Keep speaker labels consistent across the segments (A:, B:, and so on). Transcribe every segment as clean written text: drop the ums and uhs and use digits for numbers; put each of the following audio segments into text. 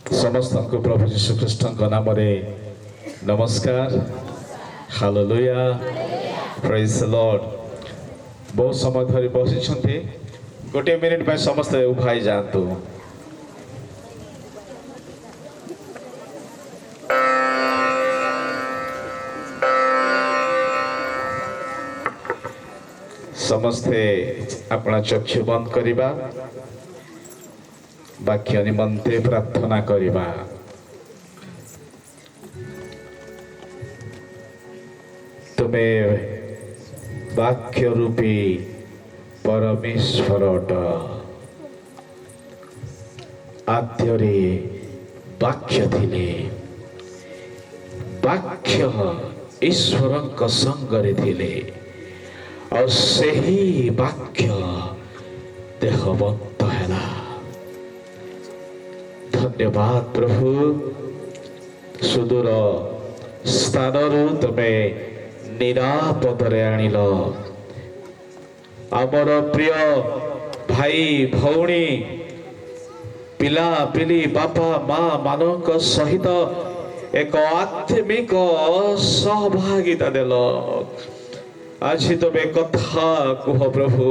A: समस्त को प्रभु यीशु ख्रीष्ट नाम रे नमस्कार। Hallelujah, praise the Lord. बहुत समय धरी बसी गोटे मिनिट में समस्ते उभाई जातु। समस्ते अपना चक्षु बंद करिबा, वाक्य निमंते प्रार्थना करिबा। तुम्हें वाक्य रूपी परमेश्वर आद्यरे वाक्य थिले, वाक्य ईश्वर संगरे थिले और सही वाक्य देहवंत हैला। धन्यवाद प्रभु, सुदूर स्थानरू तुमे निरापदरे आनिल। आमर प्रिय भाई भौणी पिला पिली बापा माँ मानक सहित एक आत्मिक सहभागिता देल। आज तुमे कथा कुह प्रभु,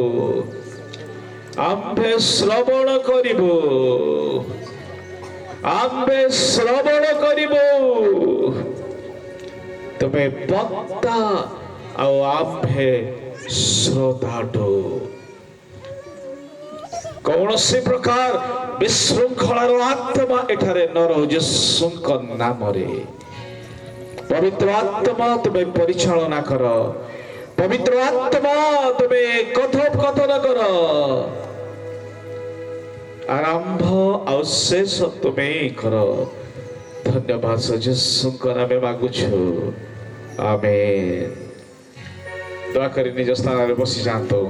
A: आम्भे श्रवण करिबो, आम्भे श्रवण करिबो। तुमे वक्ता और आम्भे श्रोताटो। कौन से प्रकार विशृंखलार आत्मा एठारे न रहो यीशुଙ୍କ नामरे। पवित्र आत्मा तुमे परिचालना कर, पवित्र आत्मा तुमे कथोपकथन कर। आरंभ और शेष तुमे कर। धन्यवाद यीशुଙ୍କ नामे मागुछु, आमेन। दया करी निज स्थान रे बसी जातो।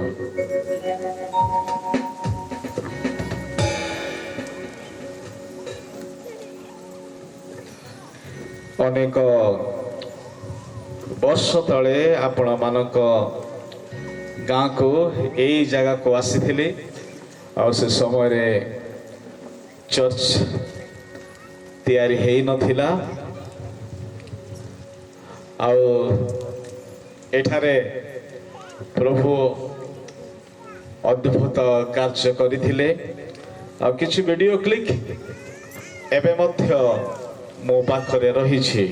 A: अनेक वर्ष तले आपण मानक गाँ को यही जगह को आसी थिले और से समय रे चर्च तैयारी है नथिला। एठारे प्रभु अद्भुत कार्य करथिले। किछि वीडियो क्लिक एबे मध्य मो पाखरे रहिछि।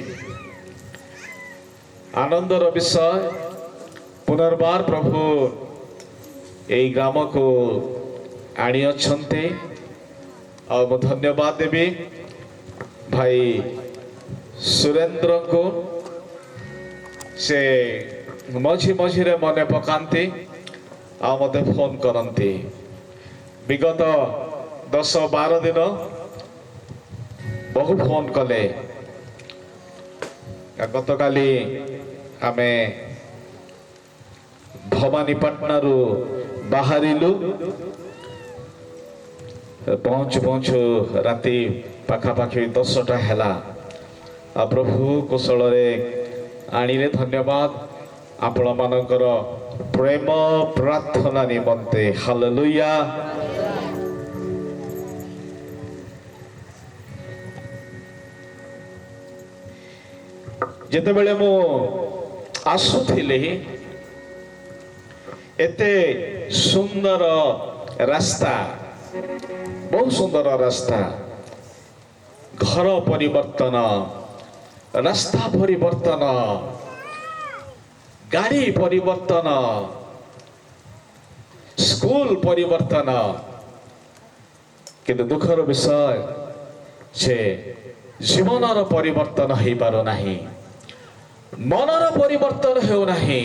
A: आनंदर विषय, पुनर्बार प्रभु यही ग्राम को आनी अछंते और मु धन्यवाद देवी भाई सुरेंद्र को। से मझी मझीरे मने पकांती आ मते फोन करंती। विगत 10-12 दिन बहु फोन कले। गत काली आमे भवानीपाटना रु बाहरिलु। पहुँचु पहुँचु राति पाखापाखि 10टा हैला। आ प्रभु कुशल रे आनिले। धन्यवाद आपण मानकर प्रेम प्रार्थना निमंते। हालेलुया। जेते बेले मो आसुथिले एते सुंदर रास्ता, बहुत सुंदर रास्ता, घर परिवर्तन, रास्ता परिवर्तन, गाड़ी परिवर्तन, स्कूल परिवर्तन। किंतु दुखर विषय से जीवनर परिवर्तन हो पार नाही, मनर परिवर्तन हो नाही।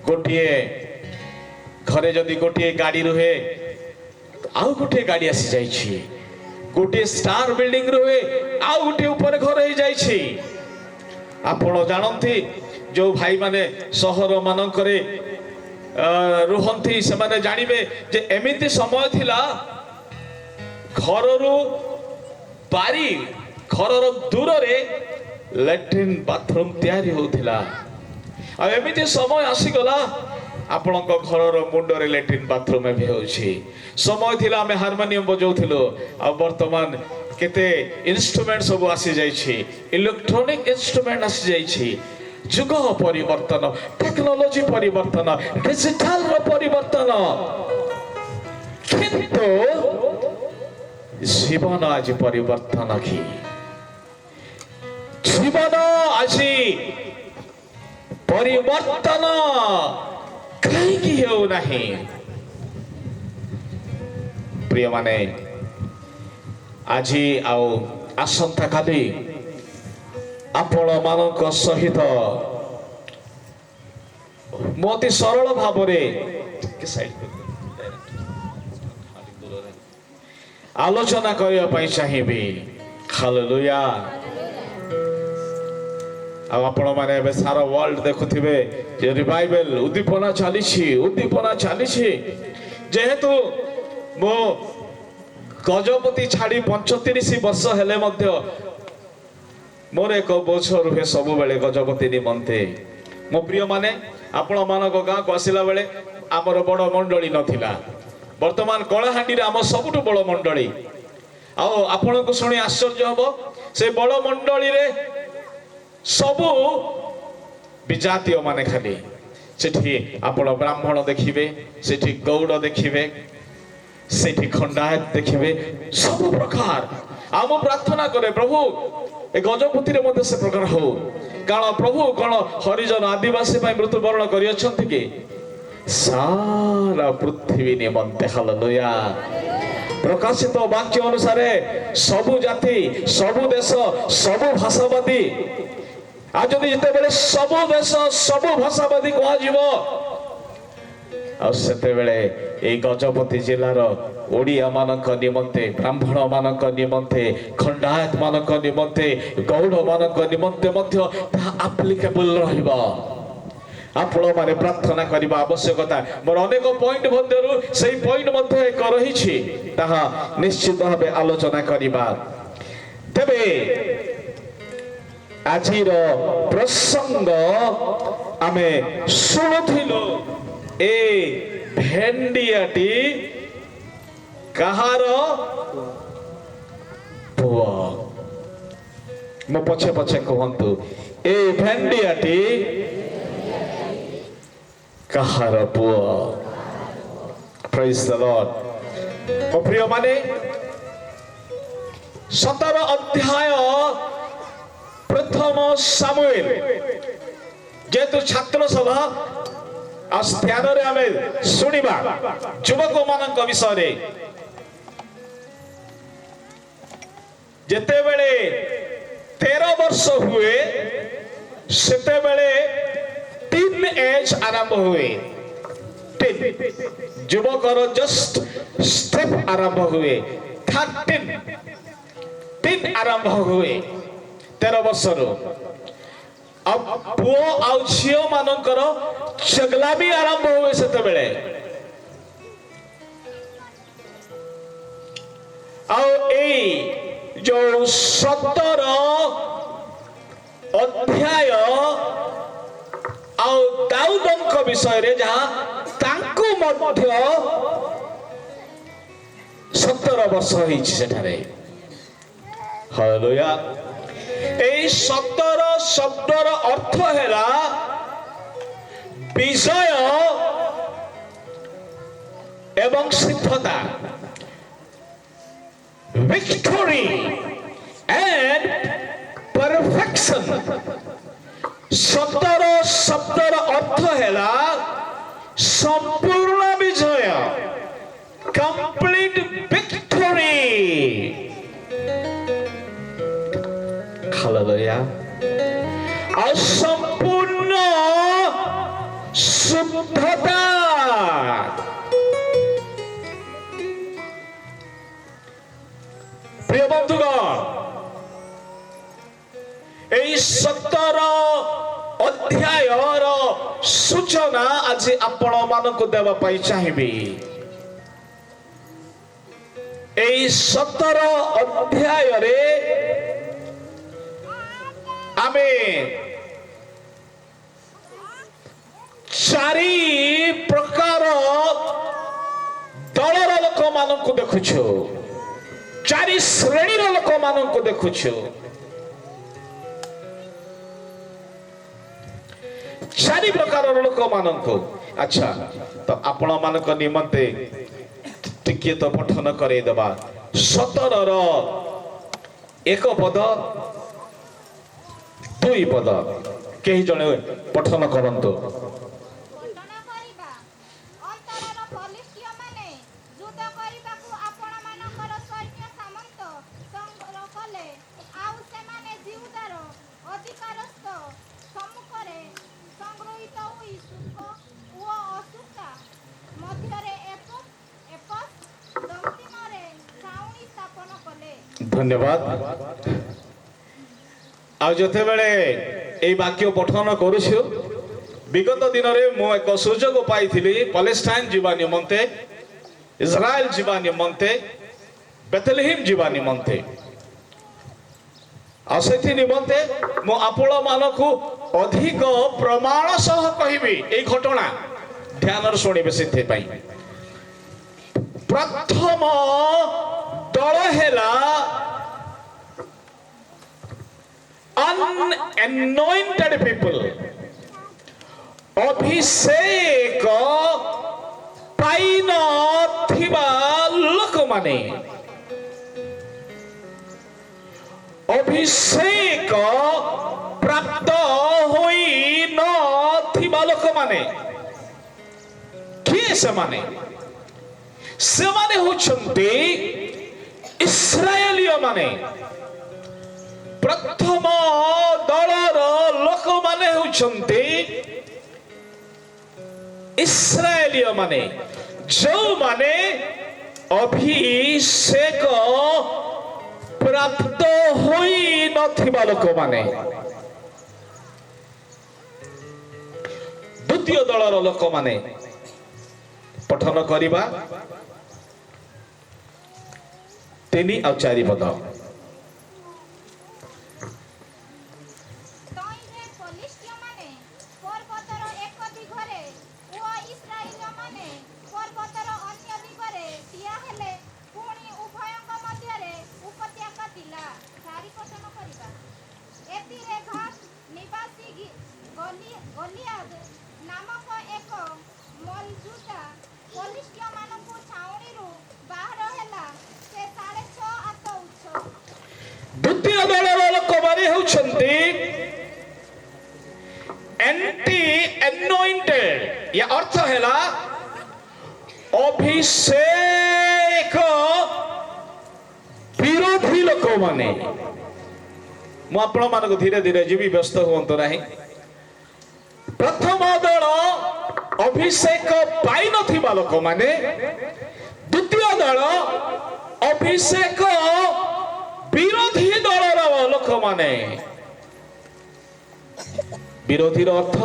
A: गोटे घरे जदि गोटे गाड़ी रुहे आउ गोटे गाड़ी आसी जाइछि, गोटे स्टार बिल्डिंग रुहे आउ गोटे ऊपर घर हो जाइछि। आपण जानती जो भाई माने सहर मानकरे रुहंती से माने जानिबे जे एमिति समय थिला घररू बारी घरर दूर रे लैट्रिन बाथरूम तैयारी होथिला। आ एमिति समय आसी गला आपणक घरर मुंडरे लैट्रिन बाथरूम भी होछि। समय थिला आमे हारमोनियम बजाउथिलो आ वर्तमान केते इन्स्ट्रुमेंट सब आसी जाइछि इलेक्ट्रॉनिक इंस्ट्रूमेंट आसी जाइछि जुग परिवर्तन टेक्नोलॉजी परिवर्तन डिजिटल परिवर्तन किंतु जीवन आज परिवर्तन की जीवन आज परिवर्तन कहीं हो नहीं प्रिय माने आज आउ आसंता काली आपण मानक सहित मोती सरल भाव आलोचना करने चाहिए हालेलुया आपण मैंने सारा वर्ल्ड देखुथिबे जे रिवाइवल उद्दीपना चली जेहेतु मो गजपति छाड़ी 35 वर्ष हेले मध्य मोर एक बोझ रुहे सब बेले गजपति निमंते मो प्रिय माने आपण मानक गाँ को आसिला बेले आमर बड़ मंडली नथिला वर्तमान कलाहांडी रे आम सबुठु बड़ मंडली आपण को शुणी आश्चर्य हबो से बड़ मंडली रे सबु विजातीय माने खाली सेठी आपण ब्राह्मण देखिबे सेठी गौड़ देखिबे सेठी खंडायत देखिबे सब प्रकार आम प्रार्थना करे प्रभु ए गजपति रे मध्य से प्रकार हो कारण प्रभु कौन हरिजन आदिवासी मृत्युवरण कर सारा पृथ्वी निमंते हालेलुया प्रकाशित वाक्य अनुसार सबु जाति सबु देश सबु भाषावादी आज जदि जिते बेले सबु देश सबु भाषावादी कह आते बेले ए गजपति जिलार ओडिया मानक निमंते ब्राह्मण मानक निमंते खंडायत मानक निमंते गौड़ मानक निमंते मध्य एप्लिकेबल रहिबा आपण माने प्रार्थना करबा आवश्यकता मोर अनेक पॉइंट मध्यरु सेही पॉइंट मध्य एक रहिछि ताहा निश्चित भाबे आलोचना करबा तबे आजिर प्रसंग आमे सुनुथिलु ए भेंडियाटी कहार पुआ मो पछे पछे कहंतु ए भेंडियाटी कहार पुआ प्रेज द लॉर्ड ओ प्रिय माने 17 अध्याय प्रथम सामुएल जेतु छात्र सभा ध्यान रे आमे सुनिबा युवक मानक विषय जेते बेले 13 वर्ष हुए सेते बेले टीन एज आरंभ हुए युवकर जस्ट स्टेप आरंभ हुए 13 टीन आरंभ हुए 13 वर्ष रो अब पुओ आउ झियो मानकर चगला भी आरंभ हुए सेते बेले आउ ए जो 17 अध्याय आउ दाऊदंक विषय रे जहां तांको मध्य 17 वर्ष होइछि सेठारे हालेलुया ए 17 शब्दर अर्थ हेला विजय एवं सिद्धता विक्टोरी एंड परफेक्शन 17 शब्दर अर्थ हेला संपूर्ण विजय कंप्लीट विक्टोरी हालेलुया असंपूर्ण शुद्धता प्रिय बंधुगण 17 अध्यायर सूचना आज आपण मानक देवा पाई चाहिबी 17 अध्याय रे आमे 4 प्रकार दलर लोक मानक देखुछु 4 श्रेणी लोक ମାନଙ୍କୁ ଦେଖୁଛୁ, ଚାରି ପ୍ରକାରର ଲୋକମାନଙ୍କୁ। ଆଚ୍ଛା, ତ ଆପଣ ମାନଙ୍କ ନିମନ୍ତେ ଟିକେ ତ ପଠନ କରେଇଦେବା 17ର 1 ପଦ 2 ପଦ କେହି ଜଣେ ପଠନ କରନ୍ତୁ। धन्यवाद। आ जते बेले ए वाक्य पठन करूछु, विगत दिन में मु एक सुजोग पाई पैलेस्टाइन जीवा निमंते, इजराइल जीवा निमंते, बेथलेहेम जीवा निमंते। आ सेथि निमंते मु आपण मानकु अधिक प्रमाण सह कहिबी ए घटना ध्यान शुणिबे। सेथे पई प्रथम दल हेला unanointed people, अभिषेक पाइन थिबा लोक माने, अभिषेक प्राप्त होई न थिबा लोक माने किए से माने होचंती इस्राएलीय माने। प्रथम दलर लोक माने होचंती इस्राएलीय माने, जो माने अभिषेक प्राप्त होई नथिबा लोक माने। द्वितीय दलर लोक माने पठन करिबा 3 और 4 पद। द्वितीय दलर लोक माने होचंती एंटी एनोइंटेड, या अर्थ हैला अभिषेक विरोधी लोक माने। मु आपण मानको धीरे धीरे जीवी, व्यस्त होंतो नहीं। प्रथम दल अभिषेक पाई नथिबा लोक माने, द्वितीय दल अभिषेक विरोधी दलर लोक माने। विरोधी अर्थ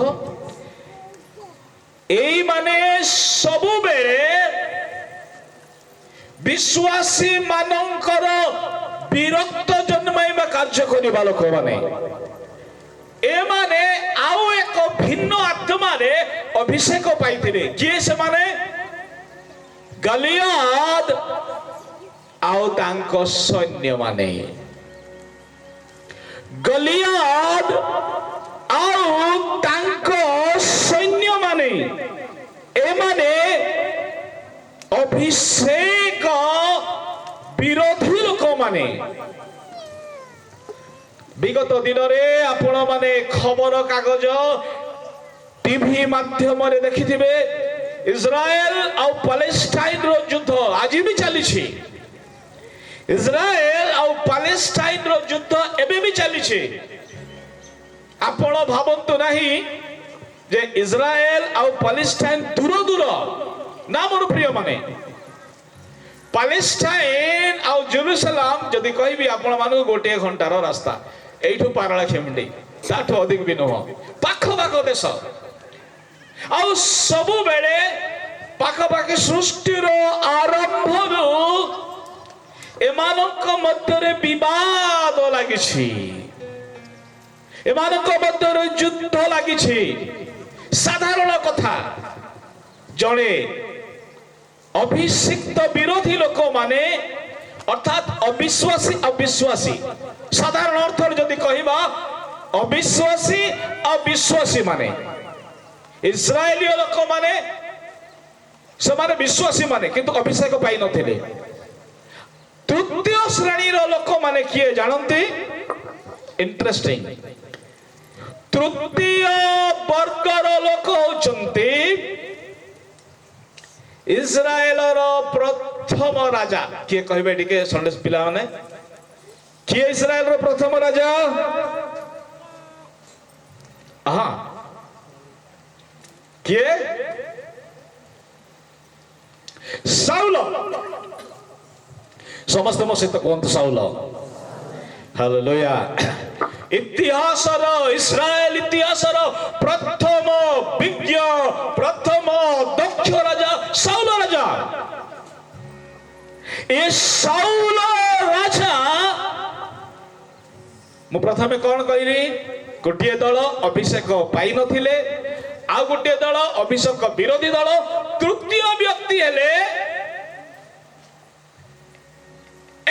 A: एई माने सबु बेले विश्वासी मानकर विरक्त जन्माइबा कार्य करिबा लोक माने। ए माने आउ एक भिन्न आत्मा रे अभिषेक पाइथिले। किए से माने गलियाद आउ तांको सैन्य माने। गलियाद आउ तांको सैन्य माने ए माने अभिषेक विरोधी लोक माने। विगत दिन में आपण माने खबर कागज टीवी माध्यम रे देखिथिबे, इजराइल और पैलेस्टाइन रो युद्ध आज भी चली। इजराइल और पैलेस्टाइन रो युद्ध एबे भी चली। आपण भावंतु नहीं जे इजराइल और पैलेस्टाइन दूर दूर ना। मोर प्रिय माने पैलेस्टाइन और जेरूसलम जदि कहबी आपण मानको गोटे घंटार रास्ता, एठू पारला खेमंडी ताठू अधिक भी नुह, पाख पाख देश। आउ सबु बेले पाख पाख सृष्टिर आरंभ एमानक मध्यरे विवाद लागिछि, एमानक मध्यरे युद्ध लागिछि। साधारण कथा, जड़े अभिषिक्त विरोधी लोक माने अर्थात अविश्वासी अविश्वासी साधारण अर्थ जदि कहबा अविश्वासी अविश्वासी माने इस्राएली लोक माने से माने विश्वासी माने किंतु अभिषेक पाई नथिले तृतीय श्रेणी लोक माने किए जानती इंटरेस्टिंग तृतीय वर्गर लोक होचंती इस्राएल प्रथम राजा किए कहबे टिके संडे पिला माने किए इस्राएल प्रथम राजा हाँ किए साउल समस्त मो सहित कहतु साउल हालेलुया इतिहास इस्राएल इतिहास प्रथम विज्ञ प्रथम दक्ष राजा साउल राजा ए साउल राजा मु प्रथमे कौन कहली गोटे दल अभिषेक पाई नथिले आ गोटे दल अभिषेक विरोधी दल तृतीय व्यक्ति हेले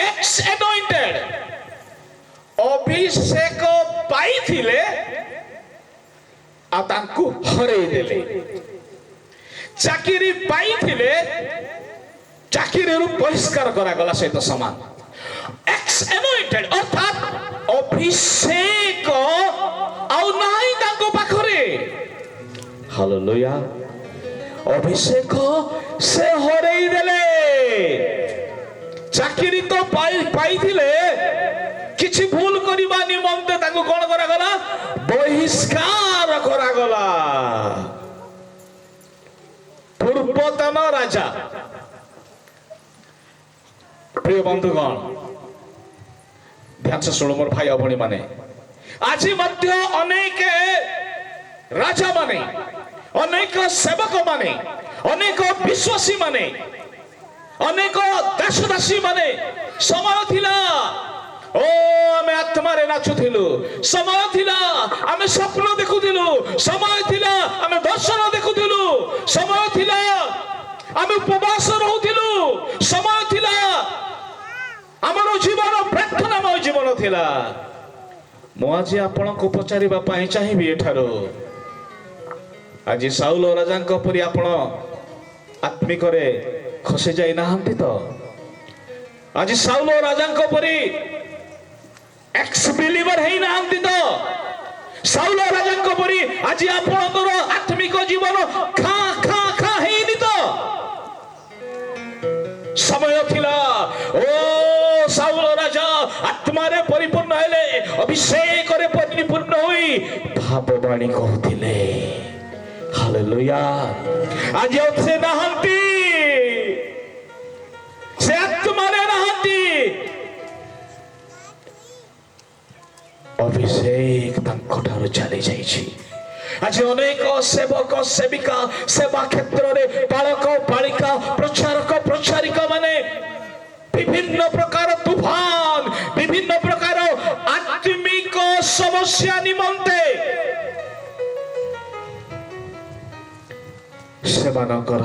A: एक्स एनॉइंटेड अभिषेक पाई थिले आ तांकु हरेई देले चाकरी पाई थिले चाकरी रु बहिष्कार करा गला सहित समान एक्स एनॉइंटेड अर्थात अभिषेक आउ नाही तांको पाखरे हालेलुया अभिषेक से हरेई देले चाकरी तो पाई थिले किछि भूल करिबा निमंते ताको कोन करा गला बहिष्कार करा गला पूर्वतन राजा प्रिय बंधुगण ध्यान से सुनो मोर भाई भणी माने आज मध्य अनेक राजा माने अनेक सेवक माने अनेक विश्वासी माने अनेक दासदासी माने समय थिला ओ आमे आत्मा रे नाचुथिलु समय थिला आमे स्वप्न देखुथिलु समय थिला आमे दर्शन देखुथिलु समय थिला आमे उपवास रहुथिलु समय थिला हमरो जीवन प्रार्थनामय जीवन थिला मो आज आपण को पचारिबा पई चाहिबी एठारो आज साउल राजा परी आपण आत्मिक रे खसे जाई नाहंती तो आज साउल राजा परी एक्स बिलीवर हेई नाहंती तो साउल राजा परी आज आपणकर आत्मिक जीवन खा खा खा हेइनी तो समय थिला ओ साउल राजा आत्मा रे परिपूर्ण हेले अभिषेक रे परिपूर्ण होई भाववाणी कहथिले हालेलुया आज से नाहंती से आत्मा रे नाहंती अभिषेक तांको ठारो चली जाइछि आज अनेक सेवक सेविका सेवा क्षेत्र रे पालक पालिका प्रचारक प्रचारिका माने विभिन्न प्रकार तूफान विभिन्न प्रकार आत्मिक समस्या निमंते सेमानकर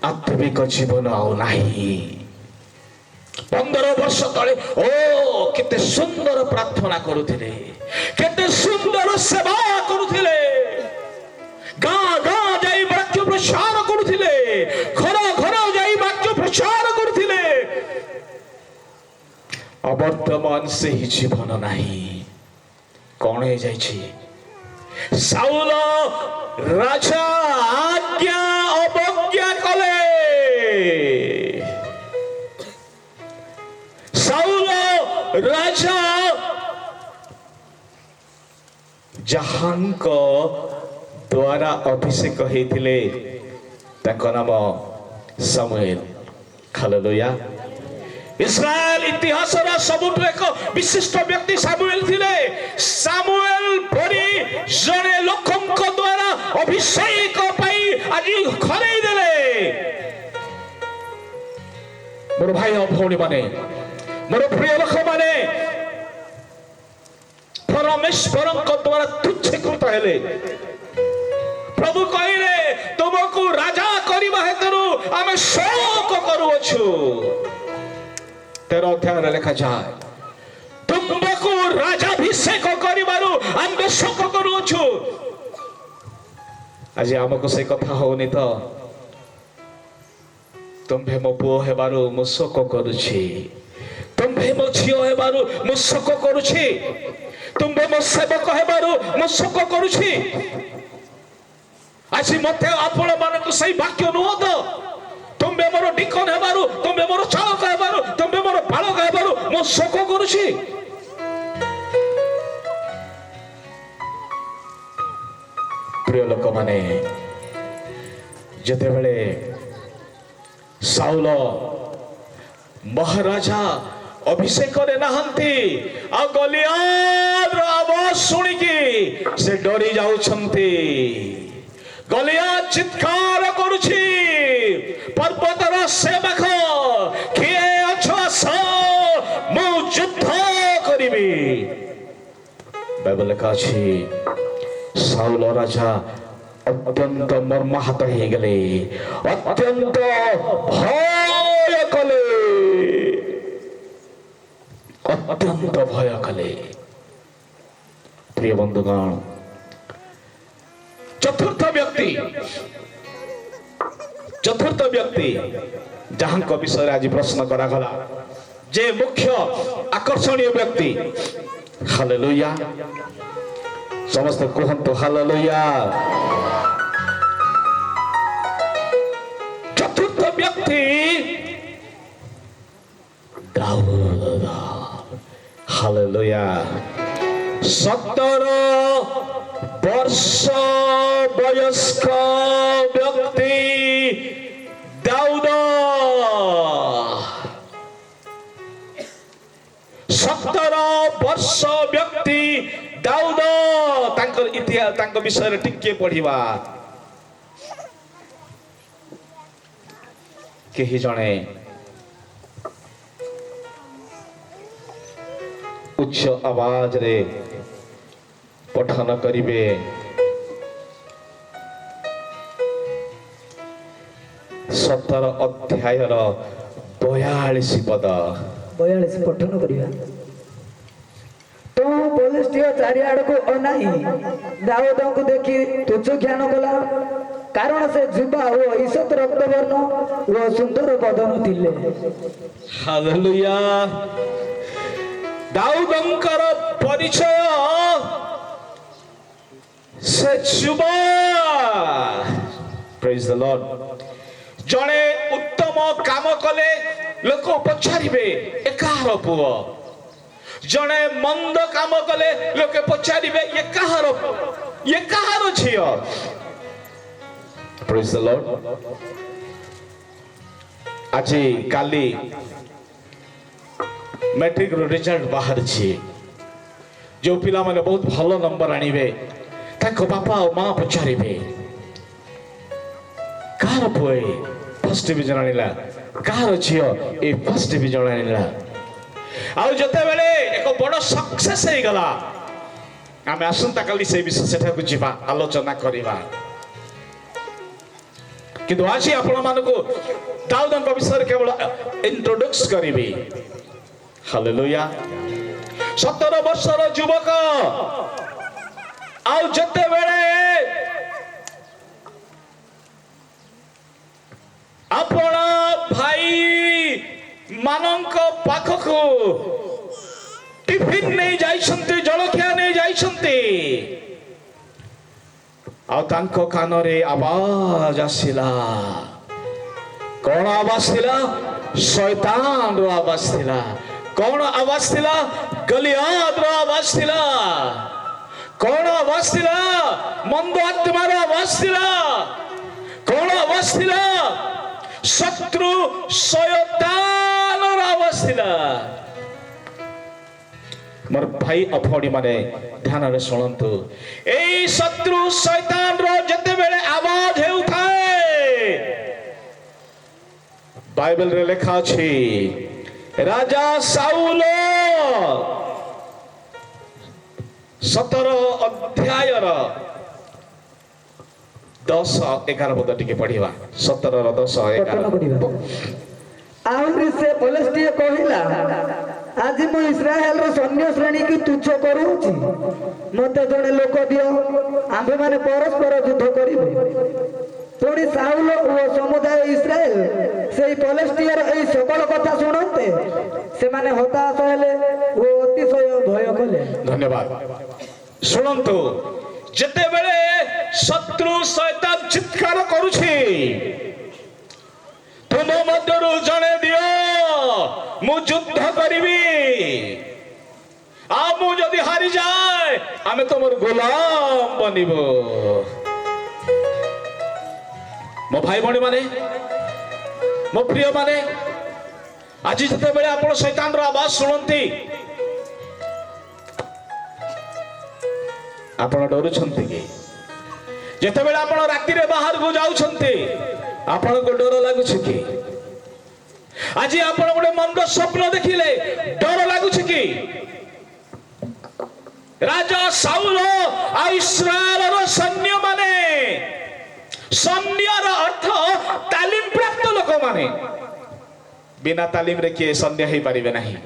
A: आत्मिक जीवन आउ नाही 15 वर्ष तले ओ केते सुंदर प्रार्थना करुथिले केते सुंदर सेवा करुथिले गाँ गाँ जाई वाक्य प्रचार करुथिले घर घर जाई वाक्य प्रचार करुथिले अवर्तमान से ही जीवन नाही कौन है जाइछि साउल राजा आज्ञा अवज्ञा कले साउल राजा जहांको द्वारा अभिषेक होइथिले ताको नाम सामुएल हालेलुया इस्राएल इतिहास सबुठ एक विशिष्ट व्यक्ति सामुएल थिले सामुएल परी जने लोकंक द्वारा अभिषेक पाई आज खरेई देले मोर भाई और भौणी माने मोर प्रिय लोक माने परमेश्वर द्वारा तुच्छीकृत हेले प्रभु कहले तुमको राजा करबा हेतु आमे शोक करूछु 13 ଅଧ୍ୟାୟରେ ଲେଖାଯାଏ ତୁମକୁ ରାଜାଭିଷେକ କରିବାରୁ ଆମେ ଶୋକ କରୁଅଛୁ। ଆଜି ଆମକୁ ସେ କଥା ହଉନି ତ? ତୁମ୍ଭେ ମୋ ପୁଅ ହେବାରୁ ମୁଁ ଶୋକ କରୁଛି, ତୁମ୍ଭେ ମୋ ଝିଅ ହେବାରୁ ମୁଁ ଶୋକ କରୁଛି, ତୁମ୍ଭେ ମୋ ସେବକ ହେବାରୁ ମୁଁ ଶୋକ କରୁଛି। ଆଜି ମତେ ଆପଣ ମାନଙ୍କୁ ସେଇ ବାକ୍ୟ ନୁହଁ ତ? ତୁମ୍ଭେ ମୋର ଡିକନ ହେବାରୁ, ତୁମ୍ଭେ ମୋର ଚାଳକ ହେବାରୁ, ତୁମ୍ଭେ ମୋର ବାଳକ ହେବାରୁ ମୁଁ ଶୋକ କରୁଛି। ପ୍ରିୟ ଲୋକମାନେ, ଯେତେବେଳେ ସାଉଲ ମହାରାଜା ଅଭିଷେକରେ ନାହାନ୍ତି ଆଉ ଗଲିଆଦର ଆବାଜ ଶୁଣିକି ସେ ଡରି ଯାଉଛନ୍ତି। ଗଲିଆଦ ଚିତ୍କାର କରୁଛି, ପର୍ବତର ସେବକ କିଏ ଅଛ ଆସ, ମୁଁ ଯୁଦ୍ଧ କରିବି। ବାଇବେଲ ଲେଖା ଅଛି ସାଉଲ ରାଜା ଅତ୍ୟନ୍ତ ମର୍ମାହତ ହେଇଗଲେ, ଅତ୍ୟନ୍ତ ଭୟ କଲେ, ଅତ୍ୟନ୍ତ ଭୟ କଲେ। ପ୍ରିୟ ବନ୍ଧୁଗଣ, ଚତୁର୍ଥ ବ୍ୟକ୍ତି ଯାହାଙ୍କ ବିଷୟରେ ଆଜି ପ୍ରଶ୍ନ କରାଗଲା, ଯେ ମୁଖ୍ୟ ଆକର୍ଷଣୀୟ ବ୍ୟକ୍ତି। ହାଲେଲୁୟା, ସମସ୍ତେ କୁହନ୍ତୁ ହାଲେଲୁୟା। ଚତୁର୍ଥ ବ୍ୟକ୍ତି ଦାଉଦ। ହାଲେଲୁୟା। 17 ବର୍ଷ ବୟସ୍କ ବ୍ୟକ୍ତି ଦାଉଦ। 17 ବର୍ଷ ବ୍ୟକ୍ତି ଦାଉଦ। ତାଙ୍କର ଇତିହାସ, ତାଙ୍କ ବିଷୟରେ ଟିକେ ପଢିବା। କେହି ଜଣେ ଉଚ୍ଚ ଆବାଜରେ ପଠନ କରିବେ। 17 ଅଧ୍ୟାୟର 42 ପଦ।
B: 42 ପଠନ କରିବା। ତ ପୋଲିସଟିଏ ଚାରିଆଡକୁ ଅନାଇ ଦାଉଦଙ୍କୁ ଦେଖି ତୁଚ୍ଛ ଜ୍ଞାନ କଲା, କାରଣ ସେ ଯୁବା ଓ ଈଷତ୍ ରକ୍ତବର୍ଣ୍ଣ ଓ ସୁନ୍ଦର ବଦନ ଥିଲେ।
A: ହାଲେଲୁୟା। ଦାଉଦଙ୍କର ପରିଚୟ ସେ ଯୁବା। ପ୍ରେଜ୍ ଦ ଲର୍ଡ। ଜଣେ ଉତ୍ତମ କାମ କଲେ ଲୋକ ପଚାରିବେ ଏ କାହାର ପୁଅ। ଜଣେ ମନ୍ଦ କାମ କଲେ ଲୋକେ ପଚାରିବେ ଏ କାହାର, ଏ କାହାର ଝିଅ। ପ୍ରେଜ୍ ଦ ଲର୍ଡ। ଆଜି କାଲି मैट्रिक रिजल्ट बाहरी। जो पिला माने बहुत भलो नंबर आनिबे ताको बापा और माँ पचारिबे कार पुए फर्स्ट डिवीजन आनिला, कार झियो ए फर्स्ट डिवीजन आनिला। आ जते बेले एक बड़ सक्सेस हे गला, आमे आसंता काली से विषय सेठा को जीवा आलोचना करिवा। किंतु आज आपण मानको दाऊदଙ୍କ विषय केवल इंट्रोड्यूस करिबी। हालेलुया। 17 वर्षर युवक आउ जते बेले आपण भाई मानक पाखको टिफिन नहीं जाइछन्ते, जलखिया नहीं जाइछन्ते, आउ तांको कानरे आवाज आसिला। कोन आवाज थिला? शैतान रो आवाज थिला। कौन आवाज थिला? गलियाद रो आवाज थिला। कौन आवाज थिला? मंद आत्मार आवाज थिला। कौन आवाज थिला? शत्रु शैतान रो आवाज थिला। मोर भाई अफोडी माने ध्यान रे सुनंतु, ए शत्रु शैतान रो जते बेले आवाज हेउथाए बाइबल रे लेखा अछि राजा साउल 17 अध्यायर 10-11 पद टिके पढ़िबा। 17 10-11
B: ଆହୁରି ସେ ପୋଲିସଟିଏ କହିଲା, ଆଜି ମୁଁ ଇସ୍ରାଏଲର ସୈନ୍ୟ ଶ୍ରେଣୀକୁ ତୁଚ୍ଛ କରୁଛି, ମତେ ଜଣେ ଲୋକ ଦିଅ, ଆମ୍ଭେମାନେ ପରସ୍ପର ଯୁଦ୍ଧ କରିବୁ। ପୁଣି ସାଉଲ ଓ ସମୁଦାୟ ଇସ୍ରାଏଲ ସେଇ ପଲେଷ୍ଟିଆର ଏହି ସକଳ କଥା ଶୁଣନ୍ତେ ସେମାନେ ହତାଶ ହେଲେ ଓ ଅତିଶୟ ଭୟ କଲେ।
A: ଧନ୍ୟବାଦ। ଶୁଣନ୍ତୁ, ଯେତେବେଳେ ଶତ୍ରୁ ଶୈତାନ ଚିତ୍କାର କରୁଛି, ତୁମ ମଧ୍ୟରୁ ଜଣେ ଦିଅ, ମୁଁ ଯୁଦ୍ଧ କରିବି, ଆଉ ମୁଁ ଯଦି ହାରିଯାଏ ଆମେ ତମର ଗୋଲାମ ବନିବ। ମୋ ଭାଇ ଭଉଣୀ ମାନେ, ମୋ ପ୍ରିୟ ମାନେ, ଆଜି ଯେତେବେଳେ ଆପଣ ଶୈତାନର ଆବାଜ ଶୁଣନ୍ତି, ଆପଣ ଡରୁଛନ୍ତି କି? ଯେତେବେଳେ ଆପଣ ରାତିରେ ବାହାରକୁ ଯାଉଛନ୍ତି, ଆପଣଙ୍କୁ ଡର ଲାଗୁଛି କି? ଆଜି ଆପଣ ଗୋଟେ ମନ୍ଦ ସ୍ୱପ୍ନ ଦେଖିଲେ ଡର ଲାଗୁଛି କି? ରାଜା ସାଉଲ ଆଉ ଇସ୍ରାଏଲର ସୈନ୍ୟମାନେ, ସୈନ୍ୟର ଅର୍ଥ ତାଲିମ ପ୍ରାପ୍ତ ଲୋକମାନେ। ବିନା ତାଲିମରେ କିଏ ସୈନ୍ୟ ହେଇପାରିବେ ନାହିଁ।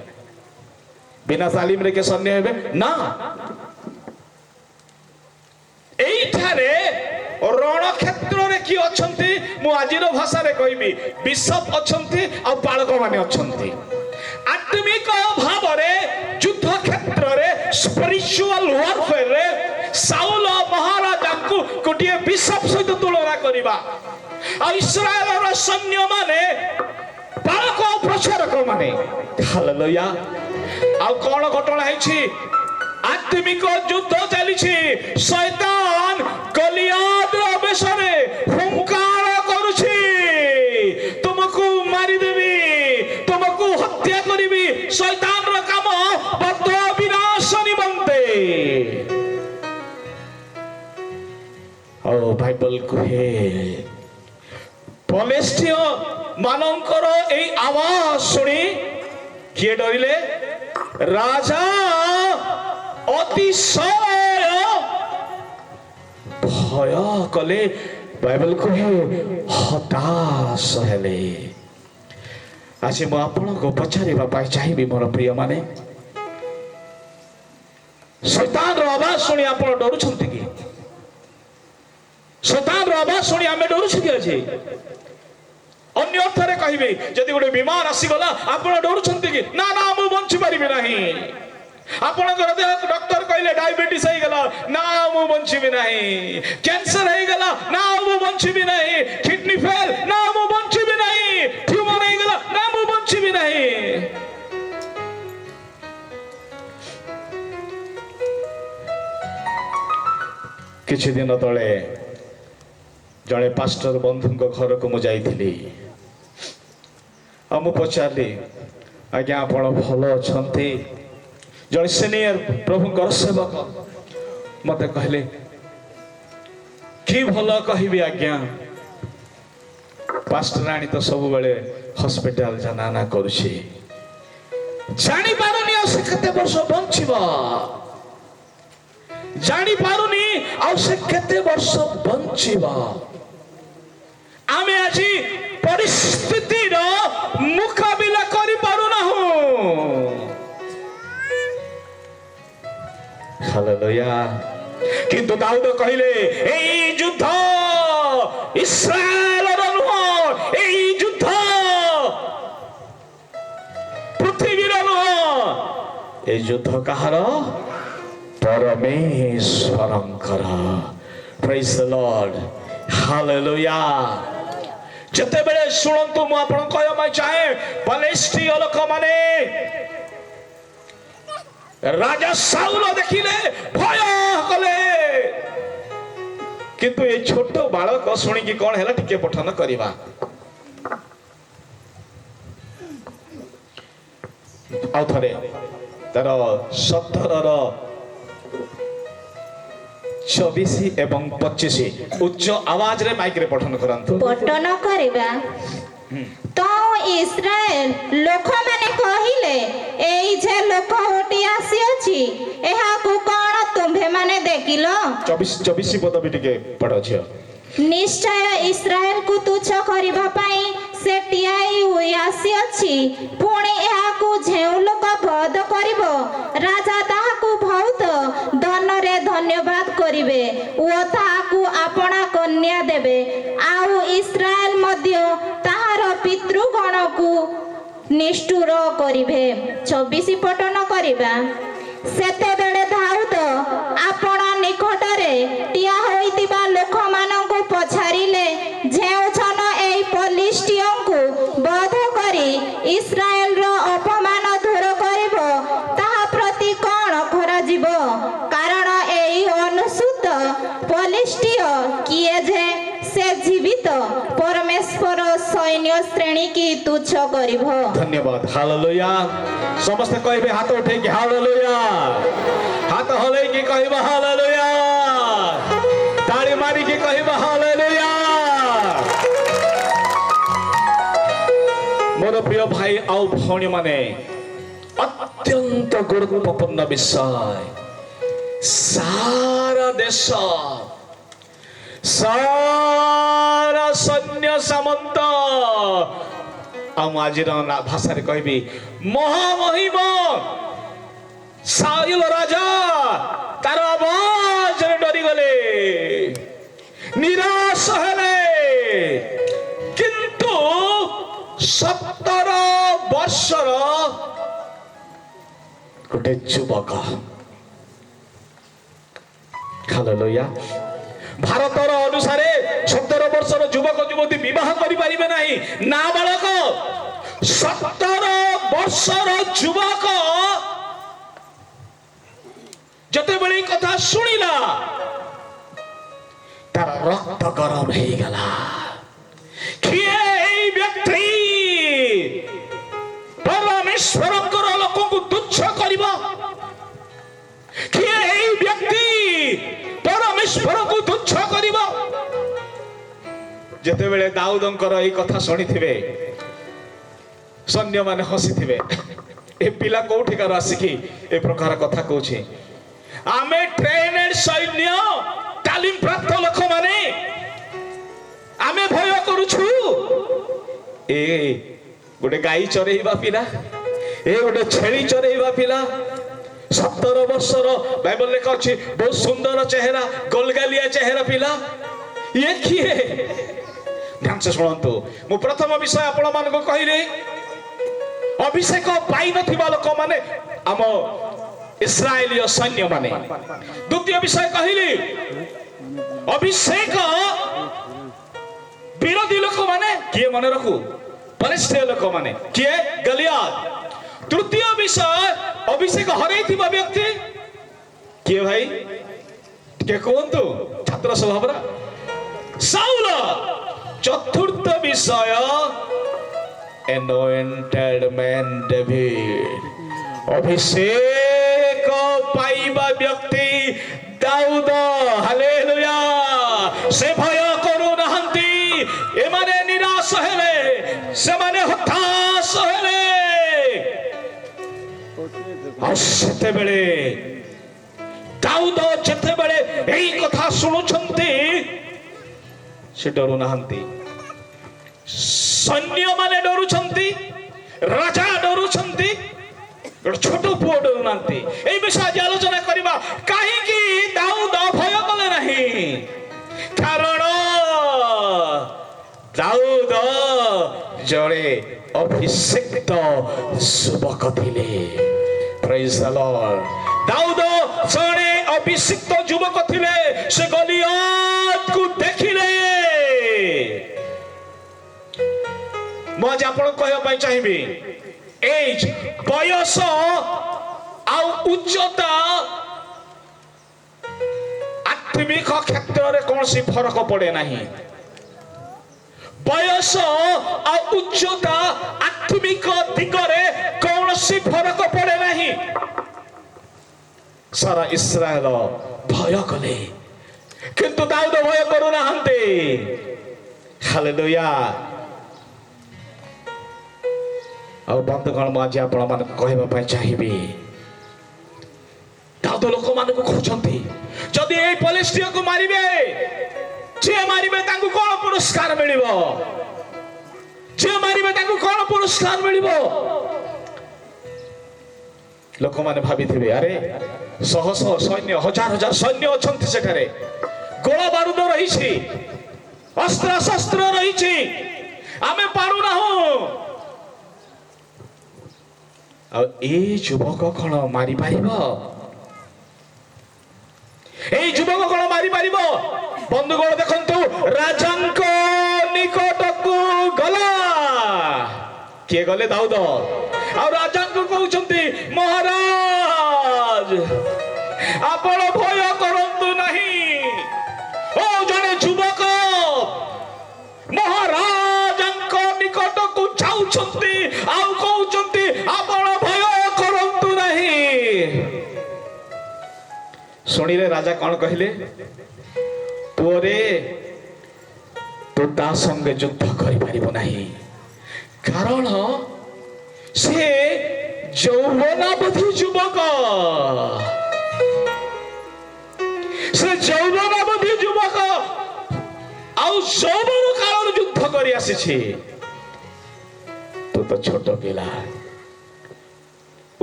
A: ବିନା ତାଲିମରେ କିଏ ସୈନ୍ୟ ହେବେ ନା। এইଠାରେ ରଣକ୍ଷେତ୍ରରେ କିଏ ଅଛନ୍ତି? ମୁଁ ଆଜିର ଭାଷାରେ କହିବି, ବିଶପ ଅଛନ୍ତି ଆଉ ବାଳକ ମାନେ ଅଛନ୍ତି। ଆତ୍ମିକ ଭାବରେ ଯୁଦ୍ଧ କ୍ଷେତ୍ରରେ, ସ୍ପିରିଚୁଆଲ ୱାରଫେୟାରରେ ସାଉଲ ମହାରାଜାଙ୍କୁ ଗୋଟିଏ ବିଶପ ସହିତ ତୁଳନା କରିବା, ଆଉ ଇସ୍ରାଏଲର ସୈନ୍ୟମାନେ ବାଳକ ପ୍ରଚାରକ ମାନେ। ହାଲେଲୁୟା। ଆଉ କଣ ଘଟଣା ହେଇଛି? ଆତ୍ମିକ ଯୁଦ୍ଧ ଚାଲିଛି। ଶୈତାନ ଗଲିଆଦର ବେଶରେ ହୁଙ୍କାର କରୁଛି, ତୁମକୁ ମାରିଦେବି, ତୁମକୁ ହତ୍ୟା କରିବି। ଶୈତାନର କାମ ବଦ୍ଧ ବିନାଶ ନିମନ୍ତେ। ଆଉ ବାଇବଲ କୁହେ, ଫିଲିଷ୍ଟିୟ ମାନଙ୍କର এই ଆୱାଜ ଶୁଣି କିଏ ଡରିଲେ? ରାଜା ଅତିଶୟ ଭୟ କଲେ। ବାଇବଲ କୁହେ ହତାଶ ହେଲେ। ଆଜି ମୁଁ ଆପଣଙ୍କୁ ପଚାରିବା ପାଇଁ ଚାହିଁବି, ମୋର ପ୍ରିୟ ମାନେ, ଶୈତାନର ଆବାଜ ଶୁଣି ଆପଣ ଡରୁଛନ୍ତି କି? ଶୈତାନର ଆବାଜ ଶୁଣି ଆମେ ଡରୁଛୁ କି? ଆଜି ଅନ୍ୟ ଅର୍ଥରେ କହିବି, ଯଦି ଗୋଟେ ବିମାନ ଆସିଗଲା ଆପଣ ଡରୁଛନ୍ତି କି? ନା ନା, ମୁଁ ବଞ୍ଚି ପାରିବି ନାହିଁ। ଆପଣଙ୍କର ଦେହ ଡକ୍ଟର କହିଲେ ଡାଇବେଟିସ୍ ହେଇଗଲା, ନା ମୁଁ ବଞ୍ଚିବି ନାହିଁ। କ୍ୟାନ୍ସର ହେଇଗଲା, ନା ମୁଁ ବଞ୍ଚିବି ନାହିଁ। କିଡନୀ ଫେଲ, ନା ମୁଁ ବଞ୍ଚିବି ନାହିଁ। ଟ୍ୟୁମର ହେଇଗଲା, ନା ମୁଁ ବଞ୍ଚିବି ନାହିଁ। କିଛି ଦିନ ତଳେ ଜଣେ ପାଷ୍ଟର ବନ୍ଧୁଙ୍କ ଘରକୁ ମୁଁ ଯାଇଥିଲି। ଆଉ ମୁଁ ପଚାରିଲି, ଆଜ୍ଞା ଆପଣ ଭଲ ଅଛନ୍ତି? ଜଣେ ସିନିୟର ପ୍ରଭୁଙ୍କର ସେବକ ମତେ କହିଲେ, କି ଭଲ କହିବି ଆଜ୍ଞା, ପାଷ୍ଟରାଣୀ ତ ସବୁବେଳେ ହସ୍ପିଟାଲ ଜାନା କରୁଛି, ଜାଣିପାରୁନି ଆଉ ସେ କେତେ ବର୍ଷ ବଞ୍ଚିବ, ଜାଣିପାରୁନି ଆଉ ସେ କେତେ ବର୍ଷ ବଞ୍ଚିବ। ଆମେ ଆଜି ପରିସ୍ଥିତିର ମୁକାବିଲା କରିପାରୁନାହୁଁ। ହାଲେଲୁୟା। କିନ୍ତୁ ଦାଉଦ କହିଲେ, এই ଯୁଦ୍ଧ ଇସ୍ରାଏଲର ନୁହଁ, এই ଯୁଦ୍ଧ ପୃଥିବୀର ନୁହଁ, এই ଯୁଦ୍ଧ କାହାର? ପରମେଶ୍ୱରଙ୍କର। ପ୍ରେଜ୍ ଦ ଲର୍ଡ। ହାଲେଲୁୟା। ଯେତେବେଳେ ଶୁଣନ୍ତୁ, ମୁଁ ଆପଣଙ୍କୁ କହିବା ପାଇଁ ଚାହେଁ, ଫିଲିଷ୍ଟିୟ ଲୋକମାନେ ରାଜା ସାଉଲ ଦେଖିଲେ ଭୟ କଲେ। କିନ୍ତୁ এই ଛୋଟ ବାଳକ ଶୁଣିକି କଣ ହେଲା ଟିକେ ପଠନ କରିବା। ଆଉ ଥରେ ତାର 17ର 24 ଏବଂ 25 ଉଚ୍ଚ ଆୱାଜରେ ମାଇକରେ ପଠନ କରନ୍ତୁ।
C: ପଠନ କରିବା। ତ ଇସ୍ରାଏଲ ଲୋକମାନେ କହିଲେ, ଏଇ ଯେ ଲୋକ ଉଠି ଆସିଅଛି, ଏହାକୁ କଣ ତୁମ୍ଭେମାନେ ଦେଖିଲ? 24 ପଦ ବି ଟିକେ ପଢ ଝିଅ। ନିଶ୍ଚୟ ଇସ୍ରାଏଲକୁ ତୁଚ୍ଛ କରିବା ପାଇଁ ସେ ଟିଆଇ ହୋଇ ଆସିଅଛି। ପୁଣି ଏହାକୁ ଯେଉଁ ଲୋକ ବଧ କରିବ ରାଜା ତାହାକୁ ବହୁତ ଧନରେ ଧନ୍ୟବାଦ କରିବେ ଓ ତାହାକୁ ଆପଣା କନ୍ୟା ଦେବେ। ଆଉ ଇସ୍ରାଏଲ ମଧ୍ୟ ତାହାର ପିତୃଗଣକୁ ନିଷ୍ଠୁର କରିବେ। 24 ପଠନ କରିବା। ସେତେବେଳେ ଦାଉଦ ଆପଣ ନିକଟରେ ଠିଆ ହୋଇଥିବା ଲୋକମାନଙ୍କୁ ପଚାରିଲେ, ଯେଉଁଛନ ଏହି ଫିଲିଷ୍ଟିୟଙ୍କୁ ବଧ କରି ଇସ୍ରାଏଲର ଅପମାନ ଦୂର କରିବ ତାହା ପ୍ରତି କ'ଣ କରାଯିବ? କାରଣ ଏହି ଅନୁସୂତ ଫିଲିଷ୍ଟିୟ କିଏ ଯେ ସେ ଜୀବିତ ପରମେଶ୍ୱର ସୈନ୍ୟ ଶ୍ରେଣୀ କି ତୁଚ୍ଛ କରିବ।
A: ଧନ୍ୟବାଦ। ହାଲେଲୁୟା। ସମସ୍ତେ କହିବେ ହାତ ଉଠେଇକି ହାଲେଲୁୟା। ହାତ ହଲେଇକି କହିବ ହାଲେଲୁୟା। ତାଳି ମାରିକି କହିବ ହାଲେଲୁୟା। ମୋର ପ୍ରିୟ ଭାଇ ଆଉ ଭଉଣୀ ମାନେ, ଅତ୍ୟନ୍ତ ଗୁରୁତ୍ୱପୂର୍ଣ୍ଣ ବିଷୟ। ସାରା ଦେଶ, ସାରା ସୈନ୍ୟ ସାମନ୍ତ, ଆଉ ଆଜିର ଭାଷାରେ କହିବି ମହାମହିମ ସାଉଲ ରାଜା ତାର ଆବାଜରେ ଡରିଗଲେ, ନିରାଶ ହେଲେ। କିନ୍ତୁ 17 ବର୍ଷର ଗୋଟେ ଯୁବକ, ହାଲେଲୁୟା। ଭାରତର ଅନୁସାରେ 17 ବର୍ଷର ଯୁବକ ଯୁବତୀ ବିବାହ କରିପାରିବେ ନାହିଁ। ନାବାଳକ 17 ବର୍ଷର ଯୁବକ ଯେତେବେଳେ ଏ କଥା ଶୁଣିଲା ତାର ରକ୍ତ ଗରମ ହେଇଗଲା। କିଏ ଏଇ ବ୍ୟକ୍ତି ପରମେଶ୍ୱରଙ୍କର ଲୋକଙ୍କୁ ତୁଚ୍ଛ କରିବ? କିଏ ଏଇ ବ୍ୟକ୍ତି ପରମେଶ୍ୱରକୁ ତୁଚ୍ଛ କରିବ? ଯେତେବେଳେ ଦାଉଦଙ୍କର ଏଇ କଥା ଶୁଣିଥିବେ ସୈନ୍ୟମାନେ ହସିଥିବେ। ଏ ପିଲା କୋଉଠିକାର ଆସିକି ଏ ପ୍ରକାର କଥା କହୁଛି? ଆମେ ଟ୍ରେନେଡ୍ ସୈନ୍ୟ, ତାଲିମ ପ୍ରାପ୍ତ ଲୋକମାନେ ଆମେ ଭୟ କରୁଛୁ। ଏ ଗୋଟେ ଗାଈ ଚରେଇବା ପିଲା, ଏ ଗୋଟେ ଛେଳି ଚରେଇବା ପିଲା, 17 ବର୍ଷର, ବାଇବଲ ଲେଖା ଅଛି ବହୁତ ସୁନ୍ଦର ଚେହେରା, ଗୋଲଗାଲିଆ ଚେହେରା ପିଲା, ଇଏ କିଏ? ଧ୍ୟାନ ସେ ଶୁଣନ୍ତୁ। ମୁଁ ପ୍ରଥମ ବିଷୟ ଆପଣ ମାନଙ୍କୁ କହିଲି, ଅଭିଷେକ ପାଇନଥିବା ଲୋକମାନେ ଆମ ଇସ୍ରାଏଲୀୟ ସୈନ୍ୟ ମାନେ। ଦ୍ୱିତୀୟ ବିଷୟ କହିଲି, ଅଭିଷେକ ବିରୋଧୀ ଲୋକମାନେ କିଏ? ମନେ ରଖୁ, ଫିଲିଷ୍ଟିୟ ଲୋକମାନେ କିଏ? ଗଲିଆଦ। ତୃତୀୟ ବିଷୟ, ଅଭିଷେକ ହରେଇଥିବା ବ୍ୟକ୍ତି କିଏ? ଭାଇ ଟିକେ କୁହନ୍ତୁ, ଛାତ୍ର ସ୍ୱଭାବର ସାଉଲ। ଚତୁର୍ଥ ବିଷୟ, anointed man David, ଅଭିଷେକ ପାଇବା ବ୍ୟକ୍ତି ଦାଉଦ। ହାଲେଲୁୟା। ସେ ଭୟ କରୁନାହାନ୍ତି। ଏମାନେ ନିରାଶ ହେଲେ, ସେମାନେ ହତାଶ ହେଲେ। ଆଉ ସେତେବେଳେ ଦାଉଦ ଯେତେବେଳେ ଏଇ କଥା ଶୁଣୁଛନ୍ତି ସେ ଡରୁନାହାନ୍ତି। ସୈନ୍ୟମାନେ ଡରୁଛନ୍ତି, ରାଜା ଡରୁଛନ୍ତି, ଛୋଟ ପୁଅ ଡରୁନାହାନ୍ତି। ଏଇ ବିଷୟ ଆଜି ଆଲୋଚନା କରିବା। କାହିଁକି ଦାଉଦ ଭୟ କଲେ ନାହିଁ? କାରଣ ଦାଉଦ ଜଣେ ଅଭିଷିକ୍ତ ଯୁବକ ଥିଲେ। ପ୍ରେଜ୍ ଦ ଲର୍ଡ। ଦାଉଦ ଜଣେ ଅଭିଷିକ୍ତ ଯୁବକ ଥିଲେ। ସେ ଗଲିଆଦକୁ ଦେଖିଲେ। ମୁଁ ଆଜି ଆପଣଙ୍କୁ କହିବା ପାଇଁ ଚାହିଁବି, ଏଜ୍, ବୟସ ଆଉ ଉଚ୍ଚତା ଆତ୍ମିକ କ୍ଷେତ୍ରରେ କୌଣସି ଫରକ ପଡେ ନାହିଁ। ବୟସ ଆଉ ଉଚ୍ଚତା ଆତ୍ମିକ ଦିଗରେ କୌଣସି ଫରକ ପଡେ ନାହିଁ। ସାରା ଇସ୍ରାଏଲ ଭୟ କଲେ, କିନ୍ତୁ ଦାଉଦ ଭୟ କରୁନାହାନ୍ତି। ହାଲେଲୁୟା। ଆଉ ବନ୍ଧୁଗଣ, ମୁଁ ଆଜି ଆପଣମାନଙ୍କୁ କହିବା ପାଇଁ ଚାହିଁବି, ଦାଉଦ ଲୋକମାନଙ୍କୁ କହୁଛନ୍ତି ଯଦି ଏଇ ଫିଲିଷ୍ଟିୟକୁ ମାରିବେ, ଯିଏ ମାରିବେ ତାଙ୍କୁ କଣ ପୁରସ୍କାର ମିଳିବ? जे मारिबे ताकू कोन पुरस्कार मिलिबो लोक माने भाबिथिबे अरे शह शह सैन्य हजार हजार सैन्य अछंती सेठारे गोला बारूद रहिछि अस्त्र शस्त्र रहिछि आमे पारु ना हो आ ए युवक कोन मारि पारिबो ए युवक कोन मारि पारिबो बंधुगण देखंतु राजांको निकटकू गला किए गले दाऊद आ राजांको कहउचंती महाराज आपण भय करंतु नहीं ओ जने युवक महाराजांको निकटकू जाउचंती आ कहउचंती आपण भय करंतु नहीं सुनिले राजा कौन कहले पुरे तो ता संगे युद्ध करि परिबो नाही कारण से यौवनावधि युवक से यौवनावधि युवक आउ यौवन काल युद्ध करि आसी तो छोट पिला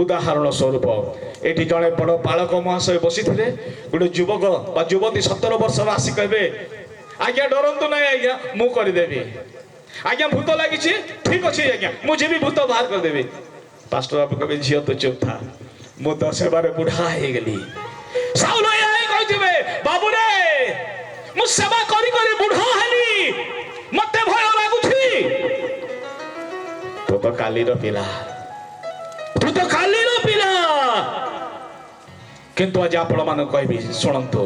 A: उदाहरण स्वरूप एठी जड़े बड़ बालक महाशय बसी थे गोटे युवक बा युवती 17 वर्ष आसी कहे आज्ञा डरंतु ना आज्ञा मु करदेवी आज्ञा भूत लगी ठीक अच्छे आज्ञा मुझे भी भूत बाहर करदेवी पास्टर बाबू कहे झील तो चुप था मु तो सेवार बुढ़ा हो गली साउल कहते बाबू रे मु सेवा करी करी बुढ़ा हेली मते भय लागुछि तो कालीर पिला तू तो कालीर पिला किंतु आज आपण मान कहबी शुणु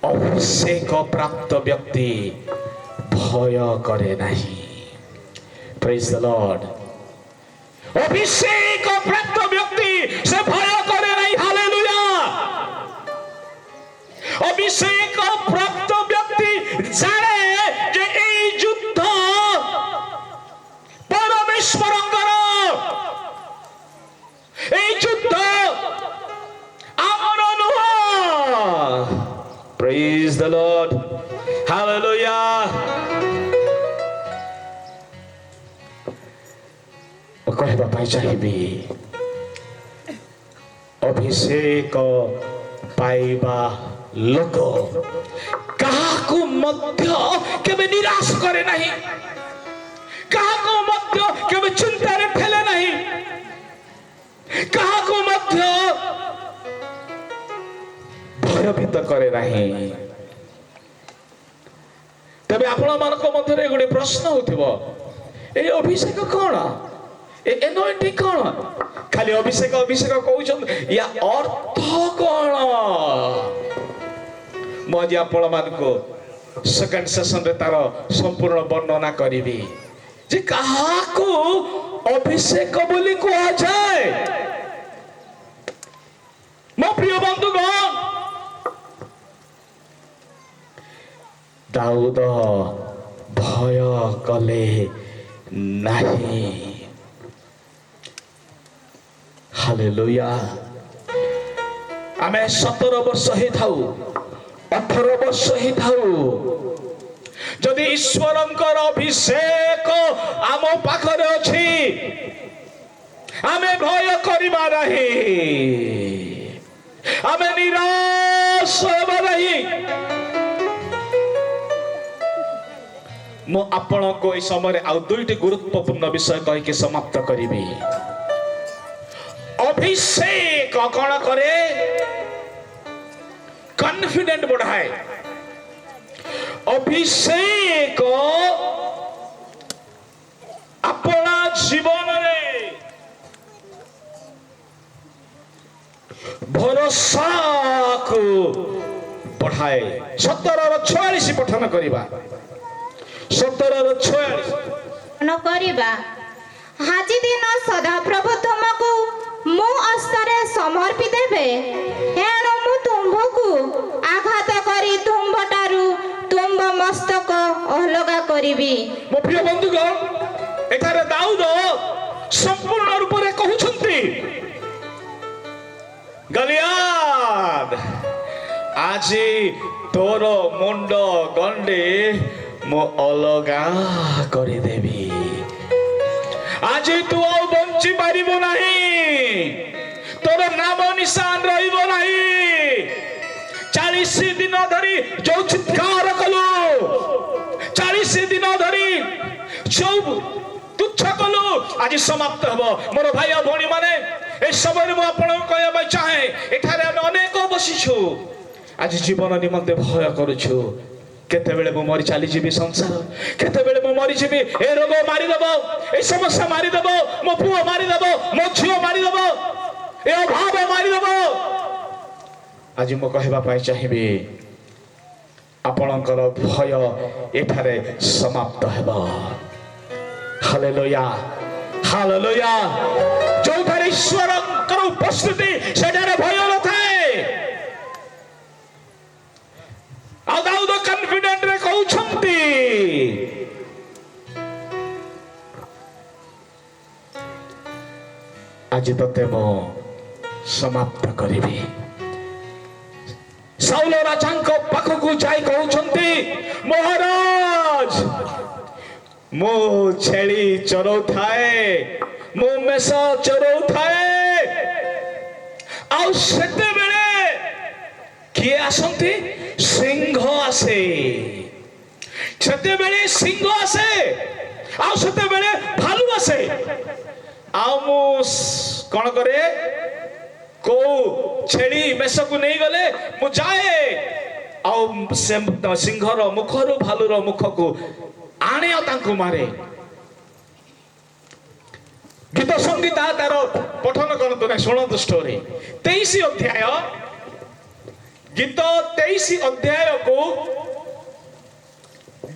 A: अभिषेक प्राप्त व्यक्ति भय करे नहीं प्रेज द लॉर्ड अभिषेक प्राप्त व्यक्ति से भय करे नहीं हालेलुया अभिषेक प्राप्त व्यक्ति जाने जे ए युद्ध परमेश्वरंकर ए युद्ध आमर नुह प्रेज द लॉर्ड हालेलुया कहबा पाई चाहिए अभिषेक पाइबा लोक काहाकू मध्य केबे निराश करे नहीं काहाकू मध्य केबे चिंता रे ठेले नहीं काहाकू मध्य भयभीत करे नहीं तबे आपण मानक मध्य गोटे प्रश्न होथिबो ए अभिषेक कोन एनोइंटिंग कौन खाली अभिषेक अभिषेक कहउछन या अर्थ कौन मु आज आपण मानको सेकंड सेशन रे तार संपूर्ण वर्णना करिवि जे काहाकू अभिषेक बोली कहा जाए मो प्रिय बंधुगण दाऊद भय कले नहीं हालेलुया आमे 17 वर्ष ही थाऊ 18 वर्ष ही थाऊ जदि ईश्वरंकर अभिषेक आम पाखरे अछि आमे भय करिबा नाही आमे निराश होबा नाही मु आपण को इस समय आ दुईटी गुरुत्वपूर्ण विषय कहि के समाप्त करिबी अभिषेक कौन करे कॉन्फिडेंट बढ़ाए अभिषेक अपना जीवन रे भरोसा को बढ़ाए 17:46 पठन करिबा 17:46
C: न करिबा हाजी दिन सदाप्रभु तुमको मो अस्तरे समर्पी देबे एणु मु तुम्भकु आघात करी तुम्भटारु तुम्भ मस्तक अलगा करिबी
A: मो प्रिय बंधुगण एठारे दाऊद संपूर्ण रूप रे कहउछंती गलियाद आज तोर मुंड गंडे ମୁଁ ଅଲଗା କରିଦେବି। ଆଜି ତୁ ଆଉ ବଞ୍ଚି ପାରିବୁ ନାହିଁ, ତୋର ନାମ ନିଶାନ ରହିବ ନାହିଁ। 40 ଦିନ ଧରି ଯୋଉ ଚିତ୍କାର କଲୁ, 40 ଦିନ ଧରି ଯୋଉ ତୁଚ୍ଛ କଲୁ, ଆଜି ସମାପ୍ତ ହେବ। ମୋର ଭାଇ ଆଉ ଭଉଣୀ ମାନେ, ଏ ସମୟରେ ମୁଁ ଆପଣଙ୍କୁ କହିବା ପାଇଁ ଚାହେଁ, ଏଠାରେ ଆମେ ଅନେକ ବସିଛୁ, ଆଜି ଜୀବନ ନିମନ୍ତେ ଭୟ କରୁଛୁ। କେତେବେଳେ ମୁଁ ମରି ଚାଲିଯିବି ସଂସାର, କେତେବେଳେ ମୁଁ ମରିଯିବି, ଏ ରୋଗ ମାରିଦେବ, ଏ ସମସ୍ୟା ମାରିଦେବ, ମୋ ପୁଅ ମାରିଦେବ, ମୋ ଝିଅ ମାରିଦେବ, ଏ ଅଭାବ ମାରିଦେବ। ଆଜି ମୁଁ କହିବା ପାଇଁ ଚାହିଁବି, ଆପଣଙ୍କର ଭୟ ଏଠାରେ ସମାପ୍ତ ହେବ। Hallelujah, hallelujah. ଯୋଉଠାରେ ଈଶ୍ୱରଙ୍କର ଉପସ୍ଥିତି ସେଠାରେ ଭୟ ନଥାଏ। ଆଉ ଦାଉଦ କନଫିଡେଣ୍ଟରେ କହୁଛନ୍ତି, ଆଜି ତତେ ମୁଁ ସମାପ୍ତ କରିବି। ସାଉଲ ରାଜାଙ୍କ ପାଖକୁ ଯାଇ କହୁଛନ୍ତି, ମହାରାଜ, ମୁଁ ଛେଳି ଚରଉଥାଏ, ମୁଁ ମେଷ ଚରଉଥାଏ, ଆଉ ସେତେବେଳେ କିଏ ଆସନ୍ତି? ସିଂହ ଆସେ। ସେତେବେଳେ ସିଂହ ଆସେ, ଆଉ ସେତେବେଳେ ଭାଲୁ ଆସେ। ଆଉ ମୁଁ କଣ କରେ? କୋଉ ଛେଳି ମେଷକୁ ନେଇଗଲେ ମୁଁ ଯାଏ, ଆଉ ସେ ସିଂହର ମୁଖରୁ ଭାଲୁର ମୁଖକୁ ଆଣେ, ଆଉ ତାଙ୍କୁ ମାରେ। ଗୀତ ସଂଗୀତା ତାର ପଠନ କରନ୍ତୁ ନା, ଶୁଣନ୍ତୁ ଷ୍ଟୋରି। 23 ଅଧ୍ୟାୟ, ଗୀତ 23 ଅଧ୍ୟାୟକୁ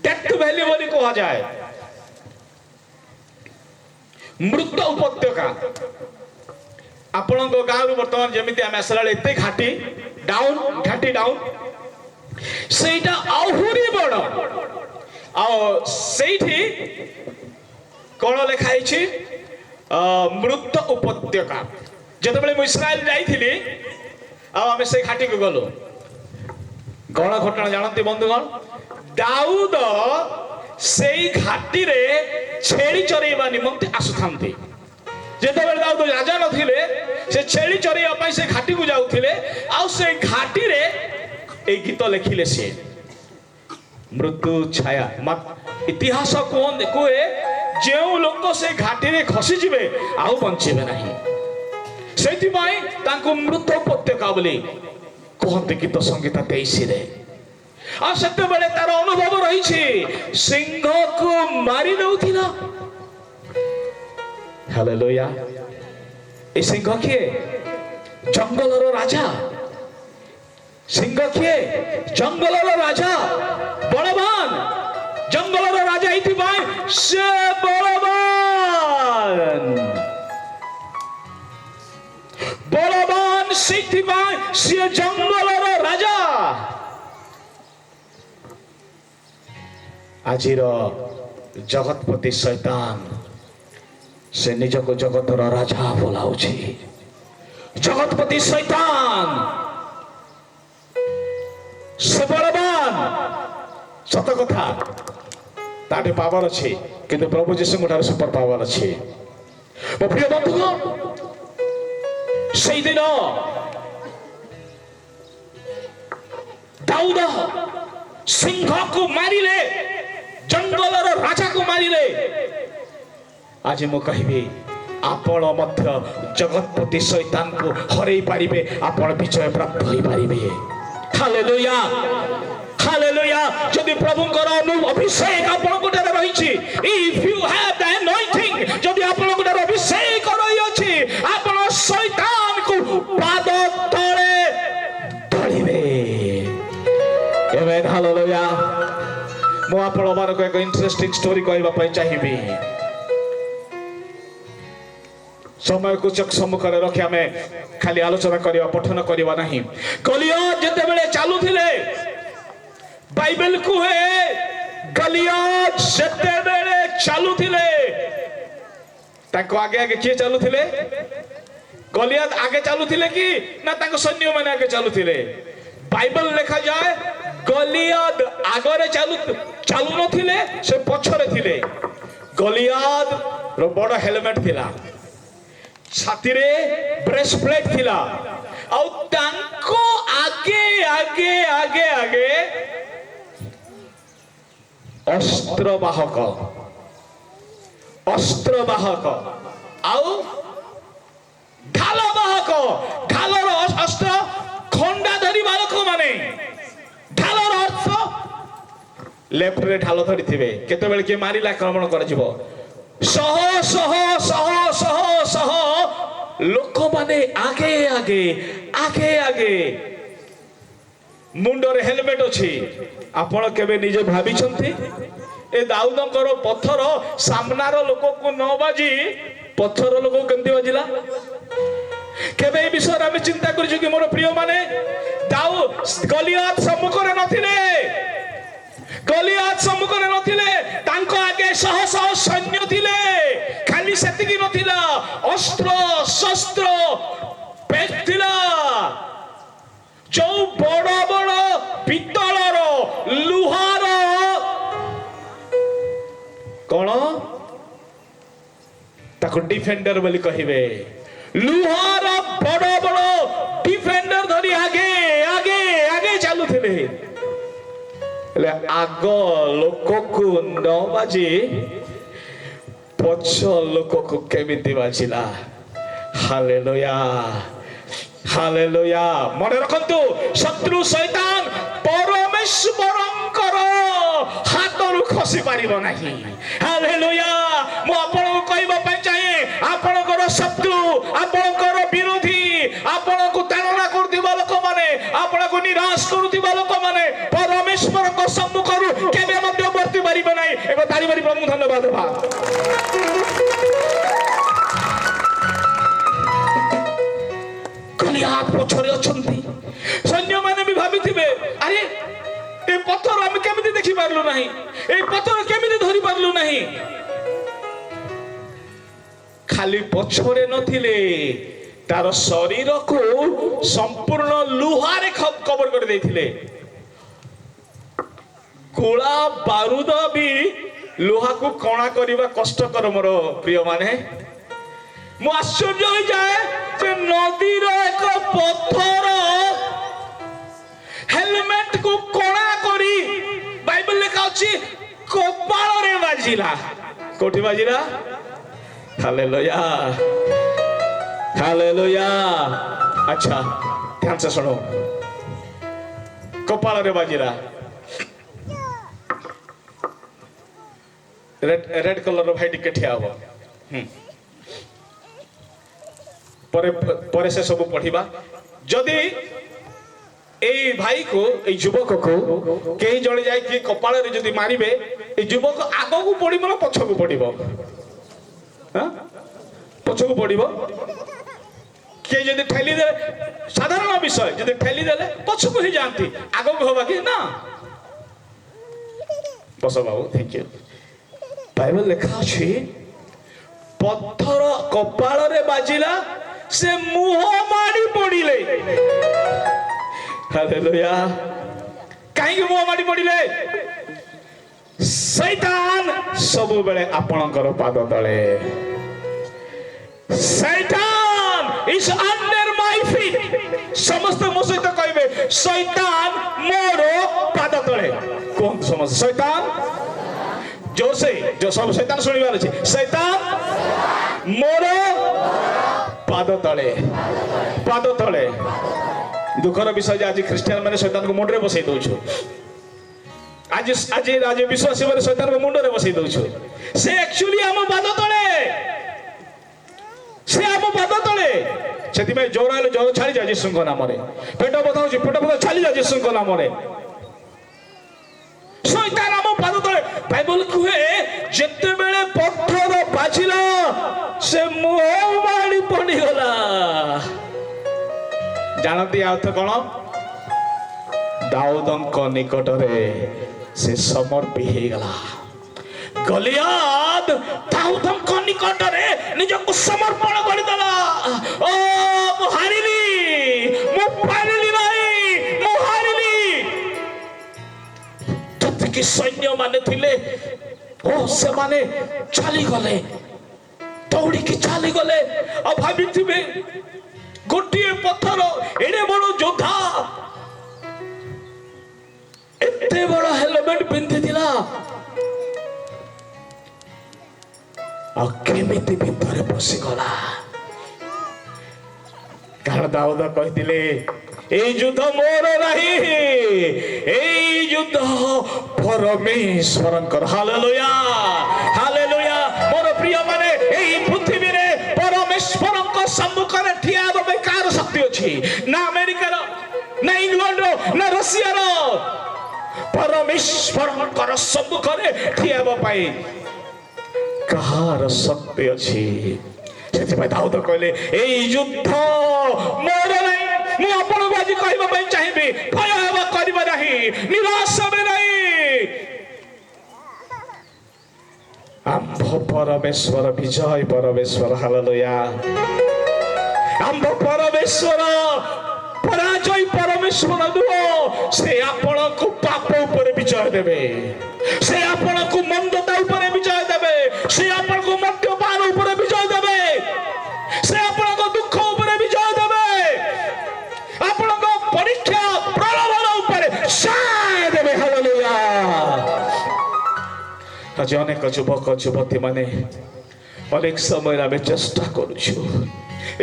A: ଡେଥ୍ ଭ୍ୟାଲି ବୋଲି କୁହାଯାଏ, ମୃତ ଉପତ୍ୟକା। ଆପଣଙ୍କ ଗାଁରୁ ବର୍ତ୍ତମାନ ଯେମିତି ଆମେ ଆସିଲା ବେଳେ ଏତେ ଘାଟି ଡାଉନ୍, ସେଇଟା ଆହୁରି ବଡ଼। ଆଉ ସେଇଠି କଣ ଲେଖା ହେଇଛି? ମୃତ ଉପତ୍ୟକା। ଯେତେବେଳେ ମୁଁ ଇସ୍ରାଏଲ ଯାଇଥିଲି, ଆଉ ଆମେ ସେ ଘାଟିକୁ ଗଲୁ, କଣ ଘଟଣା ଜାଣନ୍ତି ବନ୍ଧୁଗଣ? ଦାଉଦ ସେଇ ଘାଟିରେ ଛେଳି ଚରେଇବା ନିମନ୍ତେ ଆସୁଥାନ୍ତି। ଯେତେବେଳେ ଦାଉଦ ରାଜା ନଥିଲେ, ସେ ଛେଳି ଚରେଇବା ପାଇଁ ସେ ଘାଟିକୁ ଯାଉଥିଲେ, ଆଉ ସେ ଘାଟିରେ ଏଇ ଗୀତ ଲେଖିଲେ। ସିଏ ମୃତ୍ୟୁ ଛାୟା, ଇତିହାସ କୁହେ ଯେଉଁ ଲୋକ ସେ ଘାଟିରେ ଖସିଯିବେ ଆଉ ବଞ୍ଚିବେ ନାହିଁ। ସେଇଥିପାଇଁ ତାଙ୍କୁ ମୃତ ଉପତ୍ୟକା ବୋଲି କୁହନ୍ତି ଗୀତ ସଂଗୀତା 23ରେ। ଆଉ ସେତେବେଳେ ତାର ଅନୁଭବ ରହିଛି, ସିଂହକୁ ମାରି ଦଉଥିଲା। ହାଲେଲୁୟା। ଏ ସିଂହ କିଏ? ଜଙ୍ଗଲର ରାଜା। ସିଂହ କିଏ? ଜଙ୍ଗଲର ରାଜା, ବଳବାନ। ଜଙ୍ଗଲର ରାଜା ଏଇଥିପାଇଁ ସେ ବଳବାନ, ସେଇଥିପାଇଁ ସିଏ ଜଙ୍ଗଲର ରାଜା। ଆଜିର ଜଗତପତି ଶୈତାନ, ସେ ନିଜକୁ ଜଗତର ରାଜା ବୋଲାଉଛି। ଜଗତପତି ଶୈତାନ, ସେ ବଳବାନ। ସତ କଥା, ତାଠି ପାୱାର ଅଛି, କିନ୍ତୁ ପ୍ରଭୁ ଯୀଶୁଙ୍କ ଠାରୁ ସୁପର ପାୱାର ଅଛି। ମୋ ପ୍ରିୟ ବନ୍ଧୁ, ସେଇଦିନ ଦାଉଦ ସିଂହକୁ ମାରିଲେ, ଜଙ୍ଗଲର ରାଜାକୁ ମାରିଲେ। ଆଜି ମୁଁ କହିବି, ଆପଣ ମଧ୍ୟ ଜଗତପତି ଶୈତାନକୁ ହରେଇ ପାରିବେ, ଆପଣ ବିଜୟ ପ୍ରାପ୍ତ ହୋଇପାରିବେ। Hallelujah, hallelujah. ଯଦି ପ୍ରଭୁଙ୍କର ଅଭିଷେକ ଆପଣଙ୍କ ଠାରେ ରହିଛି, if you have the anointing, ଯଦି ଆପଣଙ୍କ ଠାରେ ଅଭିଷେକ ରହିଅଛି, ଆପଣ ଶୈତାନକୁ ପାଦ ତଳେ ଧରିବେ। ଆମେନ୍, ହାଲେଲୁୟା। ମୁଁ ଆପଣମାନଙ୍କୁ ଏକ ଇଣ୍ଟରେଷ୍ଟିଂ ଷ୍ଟୋରି କହିବା ପାଇଁ ଚାହିଁବି। ସମୟକୁ ଚକ ସମ୍ମୁଖରେ ରଖି ଆମେ ଖାଲି ଆଲୋଚନା କରିବା, ପଠନ କରିବା ନାହିଁ। ଗଲିଆଦ ଯେତେବେଳେ ଚାଲୁଥିଲେ, ବାଇବେଲ କୁହେ ଗଲିଆଦ ଯେତେବେଳେ ଚାଲୁଥିଲେ, ତାଙ୍କ ଆଗେ ଆଗେ କିଏ ଚାଲୁଥିଲେ? ଗଲିଆଦ ଆଗେ ଚାଲୁଥିଲେ କି ନା ତାଙ୍କ ସୈନ୍ୟମାନେ ଆଗେ ଚାଲୁଥିଲେ? ବାଇବେଲ ଲେଖାଯାଏ ଗଲିଆଦ ଆଗରେ ଚାଲୁ ନଥିଲେ ସେ ପଛରେ ଥିଲେ। ଗଲିଆଦ ର ବଡ ହେଲମେଟ ଥିଲା, ଛାତିରେ ବ୍ରେସପ୍ଲେଟ ଥିଲା, ଆଉ ତାଙ୍କ ଆଗେ ଆଗେ ଆଗେ ଆଗେ ଅସ୍ତ୍ରବାହକ ଆଉ ଢାଲ ବାହକ। ଢାଲର ଅସ୍ତ୍ର ଖଣ୍ଡା ଧରିବା ଲୋକମାନେ। ଢାଲର ଅର୍ଥ ଲେଫ୍ଟରେ ଢାଲ ଧରିଥିବେ, କେତେବେଳେ କିଏ ମାରିଲେ ଆକ୍ରମଣ କରାଯିବ। ଶହ ଶହ ଶହ ଶହ ଶହ ଲୋକମାନେ ଆଗେ ଆଗେ ଆଗେ ଆଗେ। ମୁଣ୍ଡରେ ହେଲମେଟ ଅଛି। ଆପଣ କେବେ ନିଜେ ଭାବିଛନ୍ତି ଏ ଦାଉଦଙ୍କର ପଥର ସାମ୍ନାର ଲୋକକୁ ନ ବାଜି ପଥର ଲୋକକୁ କେମିତି ବାଜିଲା? କେବେ ଏ ବିଷୟରେ ଆମେ ଚିନ୍ତା କରିଛୁ କି ମୋର ପ୍ରିୟ ମାନେ? ଗଲିଆଦ ସମ୍ମୁଖରେ ନଥିଲେ, ଗଲିଆଦ ସମ୍ମୁଖରେ ନଥିଲେ, ତାଙ୍କ ଆଗେ ଶହ ଶହ ସୈନ୍ୟ ଥିଲେ। ଖାଲି ସେତିକି ନଥିଲା, ଅସ୍ତ୍ର ଶସ୍ତ୍ର ବେଶ ଥିଲା। ଯୋଉ ବଡ ବଡ ପିତ୍ତଳର ଲୁହାର କଣ ତାକୁ ଡିଫେଣ୍ଡର ବୋଲି କହିବେ। ଲୁହାର ବଡ ବଡ ଡିଫେଣ୍ଡର ଧରି ଆଗେ ଆଗେ ଆଗେ ଚାଲୁଥିଲେ। ହେଲେ ଆଗ ଲୋକକୁ ନ ବାଜି ପଛ ଲୋକକୁ କେମିତି ବାଜିଲା? Hallelujah, hallelujah. ମନେ ରଖନ୍ତୁ, ଶତ୍ରୁ ଶୈତାନ ପରମେଶ୍ୱରଙ୍କର ହାତରୁ ଖସି ପାରିବ ନାହିଁ। ହାଲେଲୁୟା। ମୁଁ ଆପଣଙ୍କୁ କହିବା ପାଇଁ ଚାହେଁ, ଆପଣଙ୍କର ଶତ୍ରୁ, ଆପଣଙ୍କର ବିରୋଧୀ, ଆପଣଙ୍କୁ ତାଡ଼ନା କରୁଥିବା ଲୋକମାନେ, ଆପଣଙ୍କୁ ନିରାଶ କରୁଥିବା ଲୋକମାନେ ପରମେଶ୍ୱରଙ୍କ ସମ୍ମୁଖରୁ କେବେ ମଧ୍ୟ ବର୍ତ୍ତି ପାରିବେ ନାହିଁ। ଏକ ତାଳି ମାରି ପ୍ରଭୁଙ୍କୁ ଧନ୍ୟବାଦ ଦେବା। ଗଲିଆଦ ପଛରେ ଅଛନ୍ତି। ସୈନ୍ୟମାନେ ବି ଭାବିଥିବେ, ଆରେ ଏ ପଥର ଆମେ କେମିତି ଦେଖି ପାରିଲୁ ନାହିଁ, এই ପଥର କେମିତି ଧରି ପାରିଲୁ ନାହିଁ। ଖାଲି ପଛରେ ନଥିଲେ, ତାର ଶରୀରକୁ ସମ୍ପୂର୍ଣ୍ଣ ଲୁହାରେ କଭର କରି ଦେଇଥିଲେ। ଗୋଳା ବାରୁଦ ବି ଲୁହାକୁ କଣା କରିବା କଷ୍ଟକର ମୋର ପ୍ରିୟ ମାନେ। ମୁଁ ଆଶ୍ଚର୍ଯ୍ୟ ହୋଇଯାଏ ଯେ ନଦୀର ଏକ ପଥର ହେଲମେଟ କୁ କଣା କରି, ବାଇବେଲ ଲେଖା ଅଛି କପାଳରେ ବାଜିଲା। କୋଉଠି ବାଜିଲା? Hallelujah, hallelujah. ଆଚ୍ଛା, ଧ୍ୟାନ ସେ ଶୁଣो। କପାଳରେ ବାଜିଲା। ରେଡ କଲର ଭାଇ ଟିକେ ଠିଆ ହବ। ପରେ ସେ ସବୁ ପଢିବା। ଯଦି এই ভাইকু, এই যুবককু কেই জনে যাই কি কপাଳରେ যদি মারিবে, এই যুবক আগকু পড়িব না পছকু পড়িব? হ্যাঁ, পছকু পড়িব। কে যদি ঠেলি দে, সাধারণ বিষয়, যদি ঠেলি দেলে পছকু হি যাଆନ୍ତି, আগকু হবা কি না? বস বাবু, থ্যাংক ইউ। বাইবেল লেখা আছে পথর কপাଳରେ বাজিলা, সে মুহ মারি পড়িলে। हालेलुया। कहीं मुह माड़ी पड़िले? शैतान सब बेले आपणकर पाद तले। शैतान इज अंडर माय फीट। समस्त मो सहित कहबे, शैतान मोर पाद तले। कौन समस्त? शैतान जोर से, जो सब शैतान सुनिबार अछि, शैतान मोर पाद तले, पाद तले। दुखर विषय आज ख्रीस्टियन मैंने शैतान को मुंडे बसई दौछु। आज आज आज विश्वासी मैंने शैतान को मुंडे बसई दौछु। से एक्चुअली आम पाद तले, से आम पाद तले। सेति में जोर आले जोर छाड़ी जा यीशु को नाम रे। पेट बता होछि, पेट बता छाड़ी जा यीशु को नाम रे। शैतान आम पाद तले। बाइबल कहे जेते बेले पत्थर बाजिला, से मुह माड़ी पड़ी गला। जानती अर्थ कौन? दाऊदଙ୍କ निकटरे से समर्पी हो गला। गलियाद दाऊदଙ୍କ निकटरे निजको समर्पण कर देला। ओ मु हारिली, मु पारिली नहीं, मु हारिली। जतिकि सैन्य माने ସେମାନେ ଚାଲିଗଲେ, ଦୌଡ଼ିକି ଚାଲିଗଲେ। ଆଉ ଭାବିଥିବେ ଗୋଟିଏ ପଥର ଏଡ଼େ ବଡ଼ ଯୋଦ୍ଧା ଏତେ ବଡ଼ ହେଲମେଟ ପିନ୍ଧିଥିଲା, ଆଉ କେମିତି ଭିତରେ ପଶିଗଲା? କାରଣ ଦାଉଦ କହିଥିଲେ এই যুদ্ধ মোর নাহি, এই যুদ্ধ পরমেশ্বরଙ୍କର। Hallelujah hallelujah. ମୋର ପ୍ରିୟ ମାନେ, এই ପୃଥିବୀରେ ପରମେଶ୍ୱରଙ୍କ ସମ୍ମୁଖରେ ଠିଆ ହେବା ପାଇଁ କାହାର ଶକ୍ତି ଅଛି? ନା ଆମେରିକାର, ନା ଇଂଲଣ୍ଡର, ନା ଋଷିଆର। ପରମେଶ୍ୱରଙ୍କର ସମ୍ମୁଖରେ ଠିଆ ହେବା ପାଇଁ କାହାର ଶକ୍ତି ଅଛି? ସେଥିପାଇଁ ଦାଉଦ କହିଲେ এই ଯୁদ্ধ ମୋର ନାହିଁ। ମୁଁ ଆପଣଙ୍କୁ ଆଜି କହିବା ପାଇଁ ଚାହିଁବି, ଭୟ ହେବା କରିବା ନାହିଁ, ନିରାଶ ହେବେ ନାହିଁ। ଆମ୍ଭ ପରମେଶ୍ୱର, ବିଜୟ ପରମେଶ୍ୱର। ହାଲେଲୁୟା। ଆମ୍ଭ ପରମେଶ୍ୱର ପରାଜୟ ପରମେଶ୍ୱର ନୁହଁ। ସେ ଆପଣଙ୍କୁ ପାପ ଉପରେ ବିଜୟ ଦେବେ, ସେ ଆପଣଙ୍କୁ ମନ୍ଦତା ଉପରେ ବିଜୟ ଦେବେ, ସେ ଆପଣଙ୍କୁ ମଦ୍ୟପାନ ଉପରେ ବିଜୟ ଦେବେ, ସେ ଆପଣଙ୍କ ଦୁଃଖ ଉପରେ ବିଜୟ ଦେବେ, ଆପଣଙ୍କ ପରୀକ୍ଷା ପ୍ରଲୋଭନ ଉପରେ ଜୟ ଦେବେ। ହାଲେଲୁୟା। ଆଜି ଅନେକ ଯୁବକ ଯୁବତୀ ମାନେ ଅନେକ ସମୟରେ ଆମେ ଚେଷ୍ଟା କରୁଛୁ,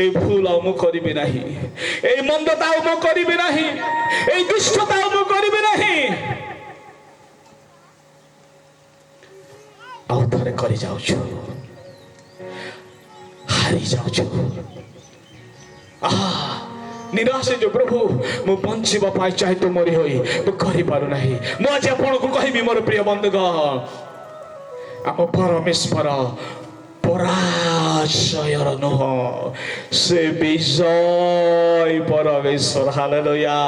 A: এই ভুল ଆଉ ମୁଁ କରିବି ନାହିଁ, এই ମନ୍ଦତା ଆଉ ମୁଁ କରିବି ନାହିଁ, এই ଦୁଷ୍ଟତା ଆଉ ମୁଁ କରିବି ନାହିଁ। ଆଉ ଥରେ କରି ଯାଉଛୁ, ହାରି ଯାଉଛୁ। ନିରାଶ ଯୋଉ ପ୍ରଭୁ, ମୁଁ ବଞ୍ଚିବା ପାଇଁ ଚାହିଁ ତ ମରି ହୋଇ ମୁଁ କରିପାରୁନାହିଁ। ମୁଁ ଆଜି ଆପଣଙ୍କୁ କହିବି ମୋର ପ୍ରିୟ ବନ୍ଧୁଗଣ, ଆମ ପରମେଶ୍ୱର ପରାଜୟର ନୁହଁ, ସେ ବିଜୟ ପରମେଶ୍ୱର। ହାଲେଲୁୟା।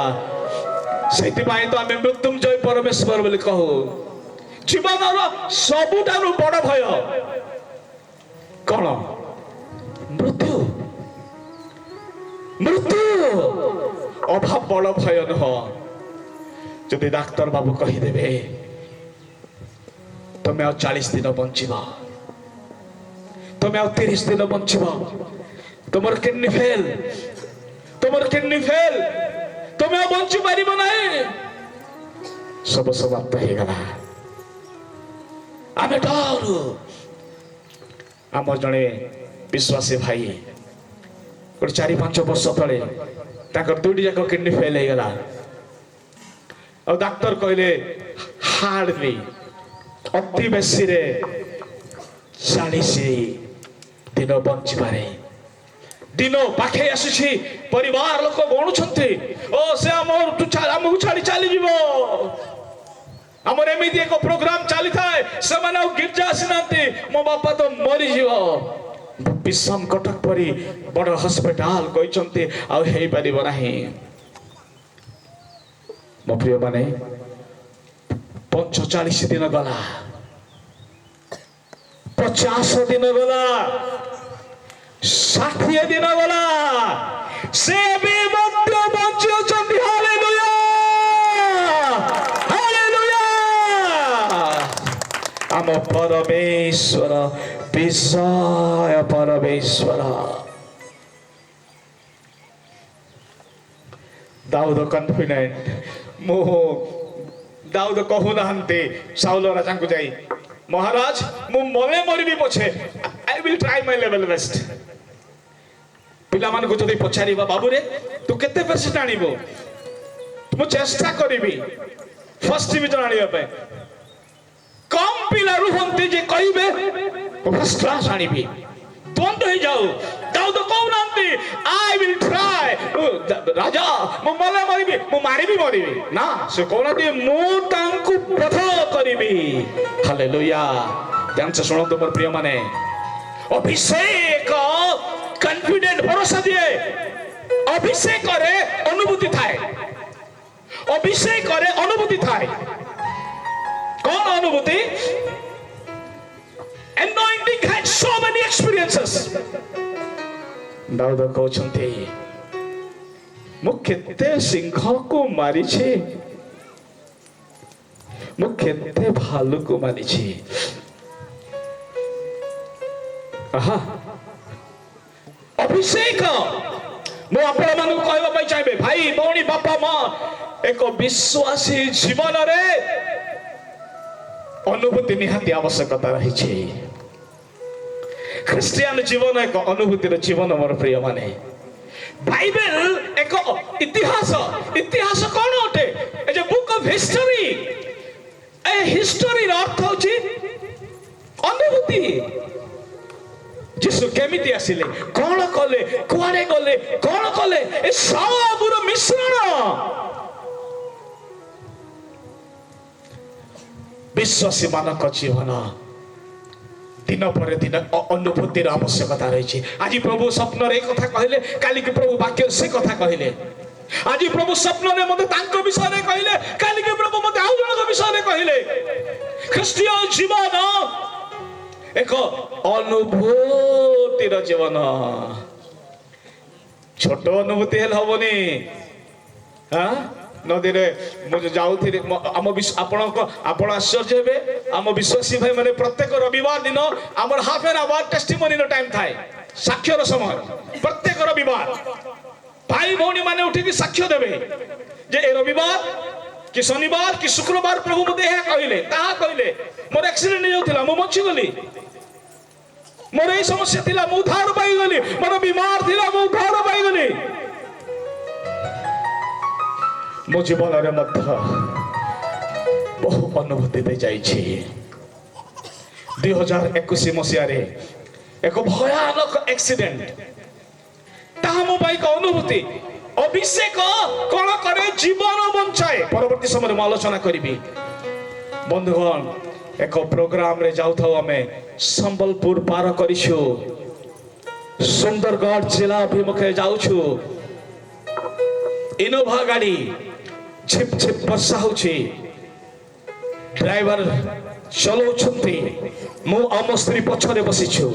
A: ସେଇଥିପାଇଁ ତ ଆମେ ମୃତ୍ୟୁଞ୍ଜୟ ପରମେଶ୍ୱର ବୋଲି କହୁ। ଜୀବନର ସବୁଠାରୁ ବଡ଼ ଭୟ କଣ? ମୃତ୍ୟୁ। ମୃତ୍ୟୁ ଅଭାବ ବଡ଼ ଭୟ ନୁହଁ। ଯଦି ଡାକ୍ତର ବାବୁ କହିଦେବେ ତମେ ଆଉ 40 ଦିନ ବଞ୍ଚିବ, ତମେ ଆଉ 30 ଦିନ ବଞ୍ଚିବ, তোমার কিডনি ফেল, তোমার কিডনি ফেল, তুমি ଆଉ ବଞ୍ଚି ପାରିବ ନାହିଁ, ସବୁ ସମାପ୍ତ ହେଇଗଲା। ଆମେ ଡରୁ। ଆମର ଜଣେ ବିଶ୍ୱାସୀ ଭାଇ ଗୋଟେ 4-5 ବର୍ଷ ତଳେ ତାଙ୍କର 2ଟି ଯାକ କିଡନି ଫେଲ ହେଇଗଲା। ଆଉ ଡାକ୍ତର କହିଲେ ହାର୍ଡଲି ଅତି ବେଶୀରେ 40 ଦିନ ବଞ୍ଚିପାରେ। ଦିନ ପାଖେଇ ଆସୁଛି, ପରିବାର ଲୋକ ଗଣୁଛନ୍ତି, ଓ ସେ ଆମକୁ ଛାଡ଼ି ଚାଲିଯିବ। ଆମର ଏମିତି ଏକ ପ୍ରୋଗ୍ରାମ ଚାଲିଥାଏ, ସେମାନେ ଆଉ ଗିର୍ଜା ଆସିନାହାନ୍ତି, ମୋ ବାପା ତ ମରିଯିବ। ବିଷମ କଟକ ପରି ବଡ଼ ହସ୍ପିଟାଲ କହିଛନ୍ତି ଆଉ ହେଇପାରିବ ନାହିଁ। ମୋ ପ୍ରିୟ ମାନେ, 45 ଦିନ ଗଲା, 50 ଦିନ ଗଲା, 60 ଦିନ ଗଲା, ସେ ବି ମଧ୍ୟ ବଞ୍ଚି ଅଛନ୍ତି। Hallelujah hallelujah. ଆମ ପରମେଶ୍ୱର ବିଜୟ ପରମେଶ୍ୱର। ଦାଉଦ କନଫିଡେଣ୍ଟ। ଦାଉଦ କହୁନାହାନ୍ତି ସାଉଲ ରାଜାଙ୍କୁ ଯାଇ, ମହାରାଜ ମୁଁ ମଲେ ମରିବି ପଛେ, I will try my level best. ପିଲାମାନଙ୍କୁ ଯଦି ପଚାରିବା, ବାବୁରେ ତୁ କେତେ ପରସେଣ୍ଟ ଆଣିବୁ? ମୁଁ ଚେଷ୍ଟା କରିବି ଫାର୍ଷ୍ଟ ଡିଭିଜନ ଆଣିବା ପାଇଁ। କମ ପିଲା ରୁହନ୍ତି ଯେ କହିବେ ଫାର୍ଷ୍ଟ କ୍ଲାସ ଆଣିବି। ଦ୍ୱନ୍ଦ୍ୱ ହେଇଯାଉ। ଦାଉଦ କହୁନାହାନ୍ତି ଆଇ ୱିଲ୍ ଟ୍ରାଏ, ରାଜା ମୁଁ ମଲେ ମରିବି, ମୁଁ ମାରିବି ମରିବି ନା, ସେ କହୁନାହାନ୍ତି ମୁଁ ତାଙ୍କୁ ବଧ କରିବି। ହାଲେଲୁୟା। ଧ୍ୟାନ ସେ ଶୁଣନ୍ତୁ ମୋର ପ୍ରିୟ ମାନେ, ଅଭିଷେକ କନଫିଡେଣ୍ଟ ଭରସା ଦିଏ। ଅଭିଷେକରେ ଅନୁଭୂତି ଥାଏ, ଅଭିଷେକରେ ଅନୁଭୂତି ଥାଏ। କଣ ଅନୁଭୂତି? Anointing had so many experiences. ଦାଉଦ କହୁଛନ୍ତି ମୁଁ କେତେ ସିଂହକୁ ମାରିଛି, ମୁଁ କେତେ ଭାଲୁକୁ ମାରିଛି, ଆହା ଅଭିଷେକ ମୁଁ ଆପଣମାନଙ୍କୁ କହିବା ପାଇଁ ଚାହିଁବି ଭାଇ ଭଉଣୀ ବାପା ମା ଏକ ବିଶ୍ୱାସୀ ଜୀବନରେ ଅନୁଭୂତି ନିହାତି ଆବଶ୍ୟକତା ରହିଛି। ଖ୍ରୀଷ୍ଟିଆନ ଜୀବନ ଏକ ଅନୁଭୂତିର ଜୀବନ ମୋର ପ୍ରିୟ ମାନେ। ବାଇବେଲ ଏକ ଇତିହାସ। ଇତିହାସ କଣ ଅଟେ? ଏ ଯେ ବୁକ୍ ଅଫ ହିଷ୍ଟରୀ। ଏ ହିଷ୍ଟରୀର ଅର୍ଥ ହେଉଛି ଅନୁଭୂତି। ଯୀଶୁ କେମିତି ଆସିଲେ, କଣ କଲେ, କୁଆଡେ ଗଲେ, କଣ କଲେ, ଏ ସବୁର ମିଶ୍ରଣ। ବିଶ୍ୱାସୀ ମାନଙ୍କ ଜୀବନ ଦିନ ପରେ ଦିନ ଅନୁଭୂତିର ଆବଶ୍ୟକତା ରହିଛି। ଆଜି ପ୍ରଭୁ ସ୍ୱପ୍ନରେ ଏ କଥା କହିଲେ, କାଲିକି ପ୍ରଭୁ ବାକ୍ୟ ସେ କଥା କହିଲେ। ଆଜି ପ୍ରଭୁ ସ୍ୱପ୍ନରେ ମୋତେ ତାଙ୍କ ବିଷୟରେ କହିଲେ, କାଲିକି ପ୍ରଭୁ ମୋତେ ଆଉ ଜଣଙ୍କ ବିଷୟରେ କହିଲେ। ଖ୍ରୀଷ୍ଟୀୟ ଜୀବନ ଏକ ଅନୁଭୂତିର ଜୀବନ। ଛୋଟ ଅନୁଭୂତି ହେଲେ ହବନି। ନଦୀରେ ମୁଁ ଯାଉଥିଲି ଆପଣ ଆଶ୍ଚର୍ଯ୍ୟ ହେବେ, ଆମ ବିଶ୍ୱାସୀ ଭାଇ ମାନେ ପ୍ରତ୍ୟେକ ରବିବାର ଦିନ ଆମର ହାଫ୍ ଏନ୍ ଆୱାର ଟେଷ୍ଟିମୋନିର ଟାଇମ ଥାଏ, ସାକ୍ଷ୍ୟର ସମୟ। ପ୍ରତ୍ୟେକ ରବିବାର ଭାଇ ଭଉଣୀ ମାନେ ଉଠିକି ସାକ୍ଷ୍ୟ ଦେବେ ଯେ ଏ ରବିବାର କି ଶନିବାର କି ଶୁକ୍ରବାର ପ୍ରଭୁ ମୋତେ ଏହା କହିଲେ, ତାହା କହିଲେ। ମୋର ଆକ୍ସିଡେଣ୍ଟ ହେଇଯାଉଥିଲା, ମୁଁ ବଞ୍ଚିଗଲି। ମୋର ଏଇ ସମସ୍ୟା ଥିଲା, ମୁଁ ଉଦ୍ଧାର ପାଇଗଲି। ମୋର ବିମାର ଥିଲା, ମୁଁ ଉଦ୍ଧାର ପାଇଗଲି। ମୋ ଜୀବନରେ ମଧ୍ୟ ବହୁ ଅନୁଭୂତି ଦେଇ ଯାଇଛି। 2021 ମସିହାରେ ଏକ ଭୟାନକ ଆକ୍ସିଡେଣ୍ଟ, ତାହା ମୋ ପାଇଁ ଏକ ଅନୁଭୂତି। ଅଭିଷେକ କଣ କରେ? ଜୀବନ ବଞ୍ଚାଏ। ପରବର୍ତ୍ତୀ ସମୟରେ ମୁଁ ଆଲୋଚନା କରିବି। ବନ୍ଧୁଗଣ, ଏକ ପ୍ରୋଗ୍ରାମରେ ଯାଉଥାଉ ଆମେ, ସମ୍ବଲପୁର ପାର କରିଛୁ, ସୁନ୍ଦରଗଡ଼ ଜିଲ୍ଲା ଅଭିମୁଖେ ଯାଉଛୁ। ଇନୋଭା ଗାଡି, ଝିପ ଝିପ ବର୍ଷା ହଉଛି, ଡ୍ରାଇଭର ଚଲଉଛନ୍ତି, ମୁଁ ଆମ ସ୍ତ୍ରୀ ପଛରେ ବସିଛୁ।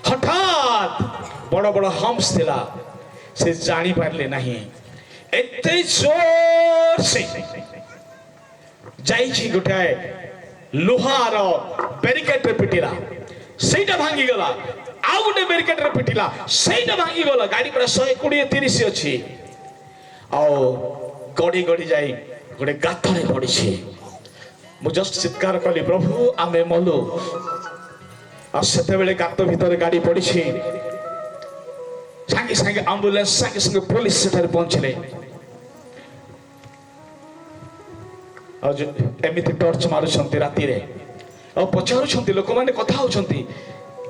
A: ହଠାତ୍ ବଡ ବଡ ହମ୍ପସ ଥିଲା, ସେ ଜାଣିପାରିଲେ ନାହିଁ। ଏତେ ଜୋରସେ ଯାଇଛି, ଗୋଟାଏ ଲୁହାର ବ୍ୟାରିକେଡରେ ପିଟିଲା, ସେଇଟା ଭାଙ୍ଗିଗଲା। ଆଉ ଗୋଟେ ବ୍ୟାରିକେଡରେ ପିଟିଲା, ସେଇଟା ଭାଙ୍ଗିଗଲା। ଗାଡି ପୁରା 120-130 ଅଛି। ଆଉ ଗଡି ଗଡି ଯାଇ ଗୋଟେ ଗାତରେ ପଡିଛି। ମୁଁ ଜଷ୍ଟ ଚିତ୍କାର କଲି, ପ୍ରଭୁ ଆମେ ମଲୁ। ଆଉ ସେତେବେଳେ ଗାତ ଭିତରେ ଗାଡି ପଡିଛି। ସାଙ୍ଗେ ସାଙ୍ଗେ ଆମ୍ବୁଲାନ୍ସ, ସାଙ୍ଗେ ସାଙ୍ଗେ ପୋଲିସ ସେଠାରେ ପହଞ୍ଚିଲେ। ଆଉ ଏମିତି ଟର୍ଚ୍ଚ ମାରୁଛନ୍ତି ରାତିରେ, ଆଉ ପଚାରୁଛନ୍ତି, ଲୋକମାନେ କଥା ହଉଛନ୍ତି,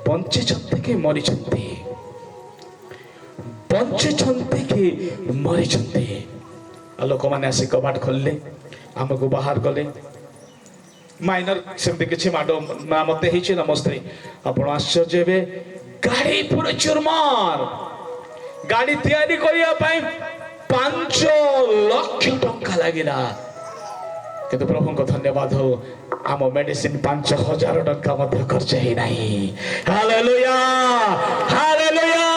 A: ବଞ୍ଚିଛନ୍ତି କି ମରିଛନ୍ତି, ବଞ୍ଚିଛନ୍ତି କି ମରିଛନ୍ତି। ଆଉ ଲୋକମାନେ ଆସି କବାଟ ଖୋଲିଲେ, ଆମକୁ ବାହାର କଲେ। ମାଇନର ସେମିତି କିଛି ମାଡ ନା ମତେ ହେଇଛି ନା ମୋ ସ୍ତ୍ରୀ। ଆପଣ ଆଶ୍ଚର୍ଯ୍ୟ ହେବେ, ଗାଡି ପୁରା ଚୁରମାର। ଗାଡି ତିଆରି କରିବା ପାଇଁ 5 ଲକ୍ଷ ଟଙ୍କା ଲାଗିଲା। କିନ୍ତୁ ପ୍ରଭୁଙ୍କ ଧନ୍ୟବାଦ ହଉ, ଆମ ମେଡିସିନ 5,000 ଟଙ୍କା ମଧ୍ୟ ଖର୍ଚ୍ଚ ହେଇନାହିଁ। Hallelujah, hallelujah.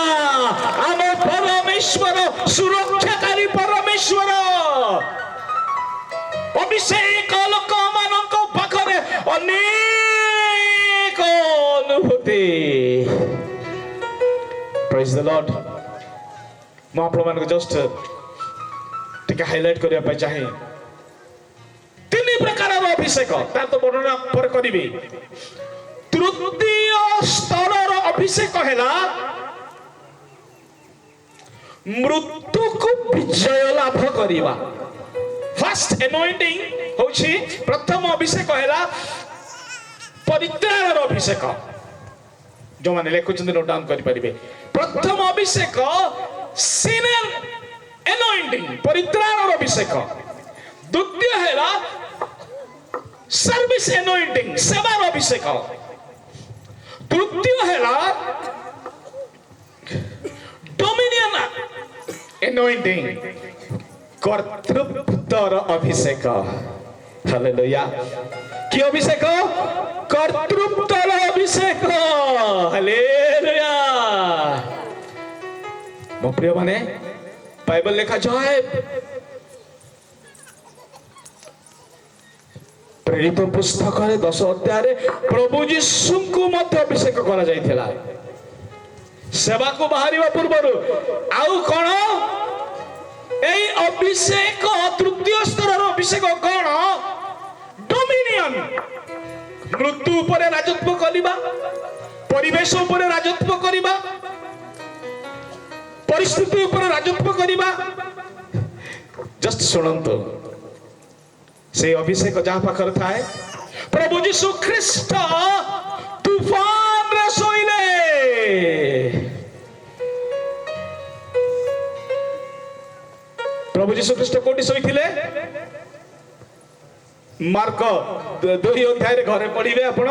A: ଆମ ପରମେଶ୍ୱର, ସୁରକ୍ଷାକାରୀ ପରମେଶ୍ୱର, ଅଭିଷେକ ଲୋକମାନଙ୍କ ପାଖରେ ଅନେକ ଅନୁଭୂତି। ପ୍ରେଜ୍ ଦ ଲର୍ଡ। ମୁଁ ଆପଣମାନଙ୍କୁ ଜଷ୍ଟ ଟିକେ ହାଇଲାଇଟ କରିବା ପାଇଁ ଚାହେଁ। 3 ପ୍ରକାରର ଅଭିଷେକ, ତାର ତ ବର୍ଣ୍ଣନା ପରେ କରିବି। ତୃତୀୟ ସ୍ତରର ଅଭିଷେକ ହେଲା ମୃତ୍ୟୁକୁ ବିଜୟ ଲାଭ କରିବା। ଫାର୍ଷ୍ଟ anointing ହେଉଛି, ପ୍ରଥମ ଅଭିଷେକ ହେଲା ପରିତ୍ରାଣର ଅଭିଷେକ। ଯେଉଁମାନେ ଲେଖୁଛନ୍ତି ନୋଟ ଡାଉନ କରିପାରିବେ। ପ୍ରଥମ ଅଭିଷେକ sinner anointing, ପରିତ୍ରାଣର ଅଭିଷେକ। ଦ୍ୱିତୀୟ ହେଲା ସର୍ଭିସ anointing, ସେବାର ଅଭିଷେକ। ତୃତୀୟ ହେଲା ଡୋମିନିୟନ anointing, କର୍ତ୍ତୃତ୍ୱର ଅଭିଷେକ। ହାଲେଲୁୟା। କି ଅଭିଷେକ? କର୍ତ୍ତୃତ୍ୱର ଅଭିଷେକ। ହାଲେଲୁୟା। ମୋ ପ୍ରିୟ ମାନେ, ବାଇବେଲ ଲେଖାଯାଏ ପ୍ରେରିତ ପୁସ୍ତକରେ 10 ଅଧ୍ୟାୟରେ ପ୍ରଭୁ ଯୀଶୁଙ୍କୁ ମଧ୍ୟ ଅଭିଷେକ କରାଯାଇଥିଲା। ସେବାକୁ ବାହାରିବା ପୂର୍ବରୁ ଆଉ କଣ এই অভিষেক তৃতীয় স্তরের অভিষেক কোন ডোমিনিয়ন মৃত্যু উপরে রাজত্ব করিবা, পরিবেশ উপরে রাজত্ব করিবা, পরিস্থিতি উপরে রাজত্ব করিবা। জস্ট শুনন্তু সেই অভিষেক যাহা পাখরে থাকে প্রভু যীশু খ্রিস্ট তুফান রে শোইলে। প্রভু যীশু খ্রিস্ট কোটি শোইଥିଲେ? মার্ক 2 অধ্যায়ে ঘরে পড়িবে আপন।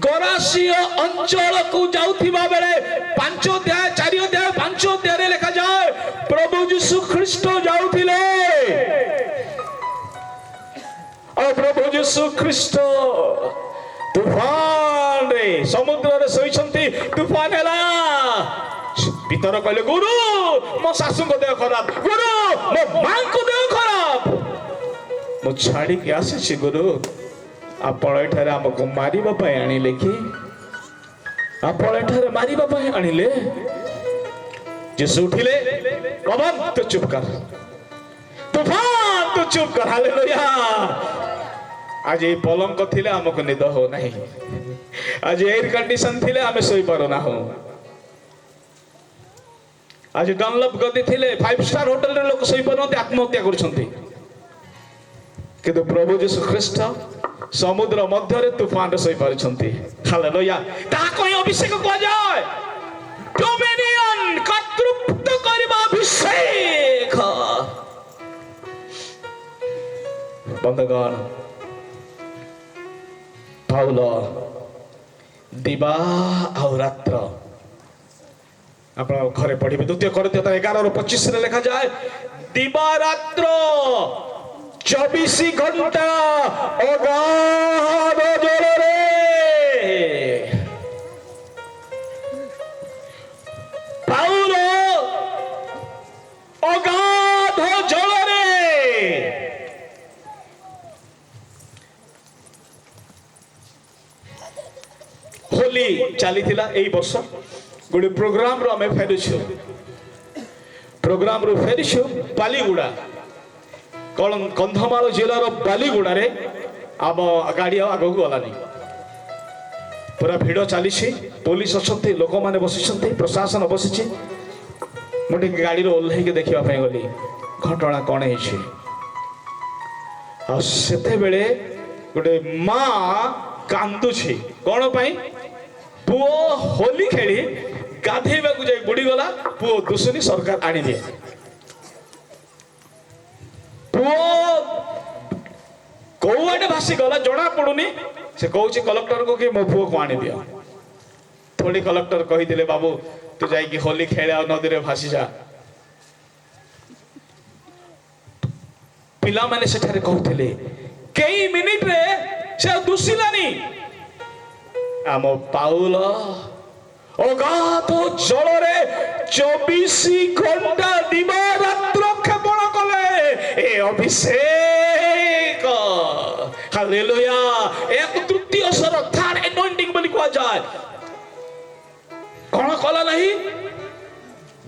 A: গরাসীয় অঞ্চলকু যাউথিবা বেলে 5 অধ্যায় 4 অধ্যায় 5 অধ্যায়ে লেখা যায় প্রভু যীশু খ্রিস্ট যাউথিলে। আর প্রভু যীশু খ্রিস্ট তুফান রে সমুদ্রে শোইছন্তি, তুফান হেলা। পিতর কইলে গুরু মো শাশুଙ୍କ দেহ ଖରାପ, ଗୁରୁ ମୋ ମାଙ୍କ ଦେହ ଖରାପ, ମୁଁ ଛାଡ଼ିକି ଆସିଛି ଗୁରୁ। ଆପଣ ଏଠାରେ ଆମକୁ ମାରିବା ପାଇଁ ଆଣିଲେ କି? ଆପଣ ଏଠାରେ ମାରିବା ପାଇଁ ଆଣିଲେ? ଯୀଶୁ ଉଠିଲେ, ପବନ ତୁ ଚୁପ କର, ତୁଫାନ ତୁ ଚୁପ କର। ହାଲେଲୁୟା। ଆଜି ଏଇ ପଲଙ୍କ ଥିଲେ ଆମକୁ ନିଦ ହଉ ନାହିଁ, ଆଜି ଏୟାର କଣ୍ଡିସନ ଥିଲେ ଆମେ ଶୋଇପାରୁନାହୁଁ। आज डनलप गति थिले 5 स्टार होटल रे लोक सही परनते आत्महत्या करछंती, किंतु प्रभु यीशु ख्रिस्ट समुद्र मध्य रे तूफान रे सही परछंती। हालेलुया। ता कोई अभिषेक को जाय डोमिनियन कर्तृत्व करबा अभिषेक। बंदगण पाउल दिवा और रात्र आप घरे पढ़िए 2 कोरिन्थियों 11:25 रे लिखा जाए दिवा रात्र 24 घंटा अगाध जल रे पाउल अगाध जल रे होली चली थिला एई वर्ष गोटे प्रोग्राम रो हमें फेरिछु, प्रोग्राम रो फेरिछु बालीगुड़ा कंधमाल जिलार बालीगुड़ा रे आम गाड़ी आगू गलानी। पूरा भिड़ चली, पुलिस अच्छे, लोक मैंने बसी, प्रशासन बसी। मुझे गाड़ी ओह्ल देखा गली घटना कौन है। बेले गोटे माँ कांदुछि कौन पाई? पुओ होली खेली गाधेबा को जाई बुड़ी गला, पुओ दुसुनी सरकार आनी दिए। पुओ कौआटे भासी गला जना पड़ुनी, से कहूँ कलेक्टर को कि मो पुओ को आनी दियो। थोड़ी कलेक्टर कही दिले बाबू तू जाई होली खेले आ नदी रे भासी जा। पिला माने सेठारे कहउथिले कई मिनिट रे से दुसिलानी। आम पाउल अगाध जल रे 24 घंटा दिवा रात्र क्षेपण कले ए अभिषेक। हालेलुया। एक तृतीय स्वर थर्ड एनॉइंटिंग बोली कहा जाए। कौन कला नहीं?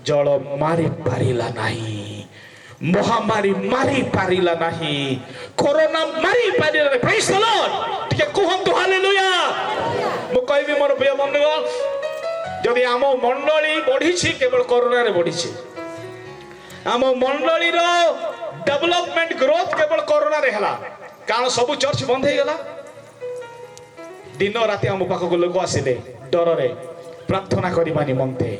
A: जल मारी पारिला नहीं, महामारी मारी पारिला नहीं, कोरोना मारी पारिला नहीं। Praise the Lord. ठीक है कहंतु हालेलुया। मु कहबी मोर प्रिय बंधुगण, जदि आम मंडली बढ़ी केवल कोरोना रे बढ़ी, आम मंडली रो डेवलपमेंट ग्रोथ केवल कोरोना रे हला। कारण सब चर्च बंद हो गला। दिन राति आम पाखक लोक आसिले डर रे प्रार्थना करबा निमंते।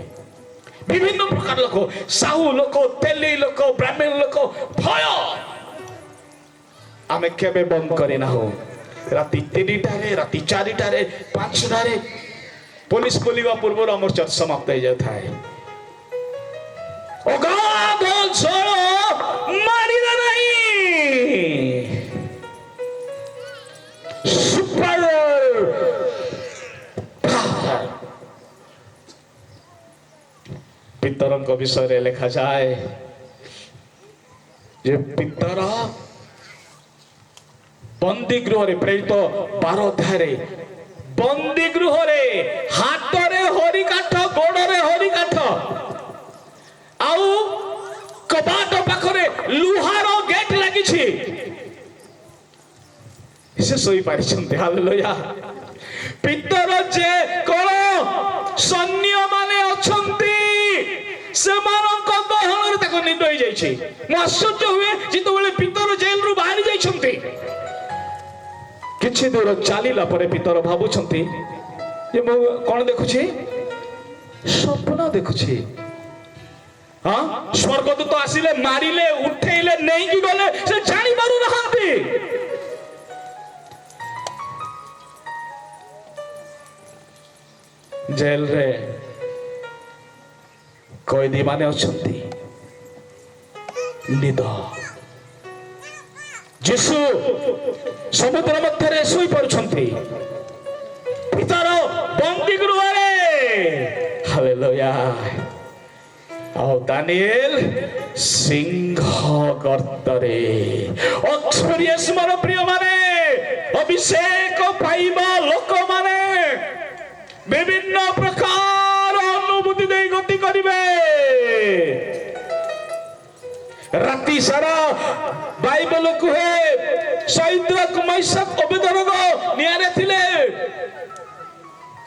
A: विभिन्न प्रकार लोक, साहू लोक, तेली लोक, ब्राह्मण लोक, भय आमे केबे बंद करिना हो। राति 3टारे, राति 4टारे, 5टारे पुलिस बोलिबा पूर्व हमर चर्च समाप्त हो जाता है। अगाध जल मारिला नहीं, सुपर पितरंक विषय लिखा जाए जे पितर ବନ୍ଦୀ ଗୃହରେ ପ୍ରେରିତ 12 ଅଧ୍ୟାୟରେ ବନ୍ଦୀ ଗୃହରେ ହାତରେ ହରି କାଠ ଗୋଡରେ ହରି କାଠ ଆଉ କବାଟ ପାଖରେ ଲୁହାର ଗେଟ୍ ଲାଗିଛି ସେ ଶୋଇ ପାରିଛନ୍ତି ହାଲେଲୁୟା ପିତର ଯେ କଣ ସୈନ୍ୟ ମାନେ ଅଛନ୍ତି ସେମାନଙ୍କ ଗହଣରେ ତାକୁ ନିଦ ହେଇଯାଇଛି ମୁଁ ଆଶ୍ଚର୍ଯ୍ୟ ହୁଏ ଯେତେବେଳେ ପିତର ଜେଲରୁ ବାହାରି ଯାଇଛନ୍ତି କିଛି ଦୂର ଚାଲିଲା ପରେ ପିତର ଭାବୁଛନ୍ତି ଯେ ମୁଁ କଣ ଦେଖୁଛି ସ୍ୱପ୍ନ ଦେଖୁଛି ହଁ ସ୍ୱର୍ଗଦୂତ ଆସିଲେ ମାରିଲେ ଉଠେଇଲେ ନେଇକି ଗଲେ ସେ ଜାଣି ପାରୁନାହାନ୍ତି ଜେଲରେ କଏଦୀ ମାନେ ଅଛନ୍ତି ନିଦ ଯୀଶୁ ସମୁଦ୍ର ମଧ୍ୟରେ ଶୋଇ ପାରୁଛନ୍ତି ପିତର ବନ୍ଦୀ ଗୃହରେ ହାଲେଲୁୟା ଆଉ ଦାନିଏଲ ସିଂହ ଗର୍ତ୍ତରେ ଏକ୍ସପିରିଏନ୍ସ ମୋର ପ୍ରିୟ ମାନେ ଅଭିଷେକ ପାଇବା ଲୋକମାନେ ବିଭିନ୍ନ ପ୍ରକାର ଅନୁଭୂତି ଦେଇ ଗତି କରିବେ ରାତି ସାରା ବାଇବେଲ କୁହେ ସୈଦ୍ରକ ମୈଶକ ଅବେଦନଗୋ ନିଆଁରେ ଥିଲେ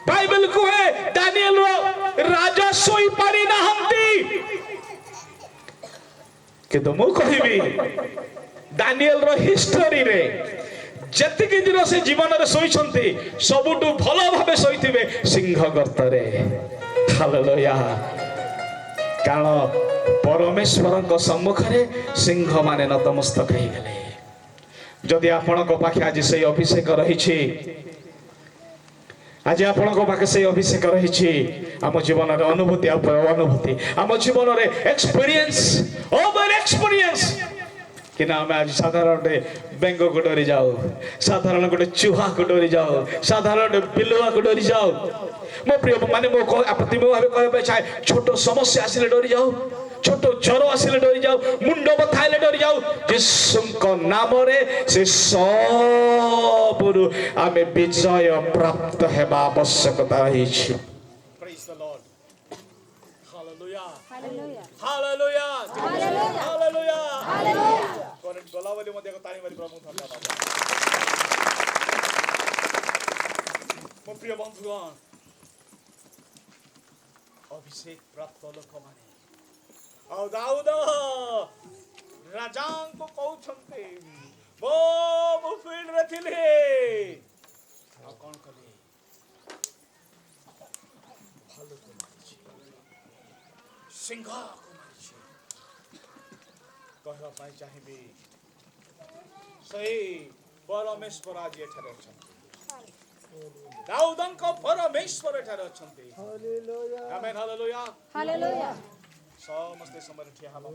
A: ବାଇବେଲ କୁହେ ଦାନିଏଲ ରାଜା ଶୋଇ ପାରି ନାହାନ୍ତି କିନ୍ତୁ ମୁଁ କହିବି ଦାନିଏଲର ହିଷ୍ଟରୀରେ ଯେତିକି ଦିନ ସେ ଜୀବନରେ ଶୋଇଛନ୍ତି ସବୁଠୁ ଭଲ ଭାବେ ଶୋଇଥିବେ ସିଂହ ଗର୍ତ୍ତରେ ହାଲେଲୁୟା କାରଣ ପରମେଶ୍ୱରଙ୍କ ସମ୍ମୁଖରେ ସିଂହ ମାନେ ନତମସ୍ତକ ହେଇଗଲେ ଯଦି ଆପଣଙ୍କ ପାଖେ ଆଜି ସେଇ ଅଭିଷେକ ରହିଛି ଆଜି ଆପଣଙ୍କ ପାଖେ ସେଇ ଅଭିଷେକ ରହିଛି ଆମ ଜୀବନରେ ଅନୁଭୂତି ଅନୁଭୂତି ଆମ ଜୀବନରେ ଏକ୍ସପିରିଏନ୍ସ ଓଭର ଏକ୍ସପିରିଏନ୍ସ कि ना आम आज साधारण बेंग को डरी जाओ साधारण गोटे चूहा को डरी जाओ साधारण बिलुआ को डरी जाओ मो प्रिय माने मो आपत्ति मो भाबे कहबे चाहे छोट समस्या आसिले डरी जाओ छोट ज्वर आसिले डरी जाओ मुंड बथा हेले डरी जाओ यीशुଙ୍କ नामरे से सबरु आमे विजय प्राप्त हेबा आवश्यकता रहिछि praise the lord hallelujah hallelujah hallelujah hallelujah hallelujah करंट गोलावली मध्ये को ताली मारी प्रभु धन्यवाद मो प्रिय बंधुगण अभिषेक प्राप्त लोक माने और दाऊद राजा को कहउछन्ते वो फील्ड रे थिले आ कोन कले भालू को मारिछि सिंह को मारिछि कहवा पाई चाहिबी सही परमेश्वर आज एठारे अछन्ति दाऊदଙ୍କ परमेश्वर एठारे अछन्ति हालेलुया आमेन हालेलुया हालेलुया समस्त समय ठिया हवा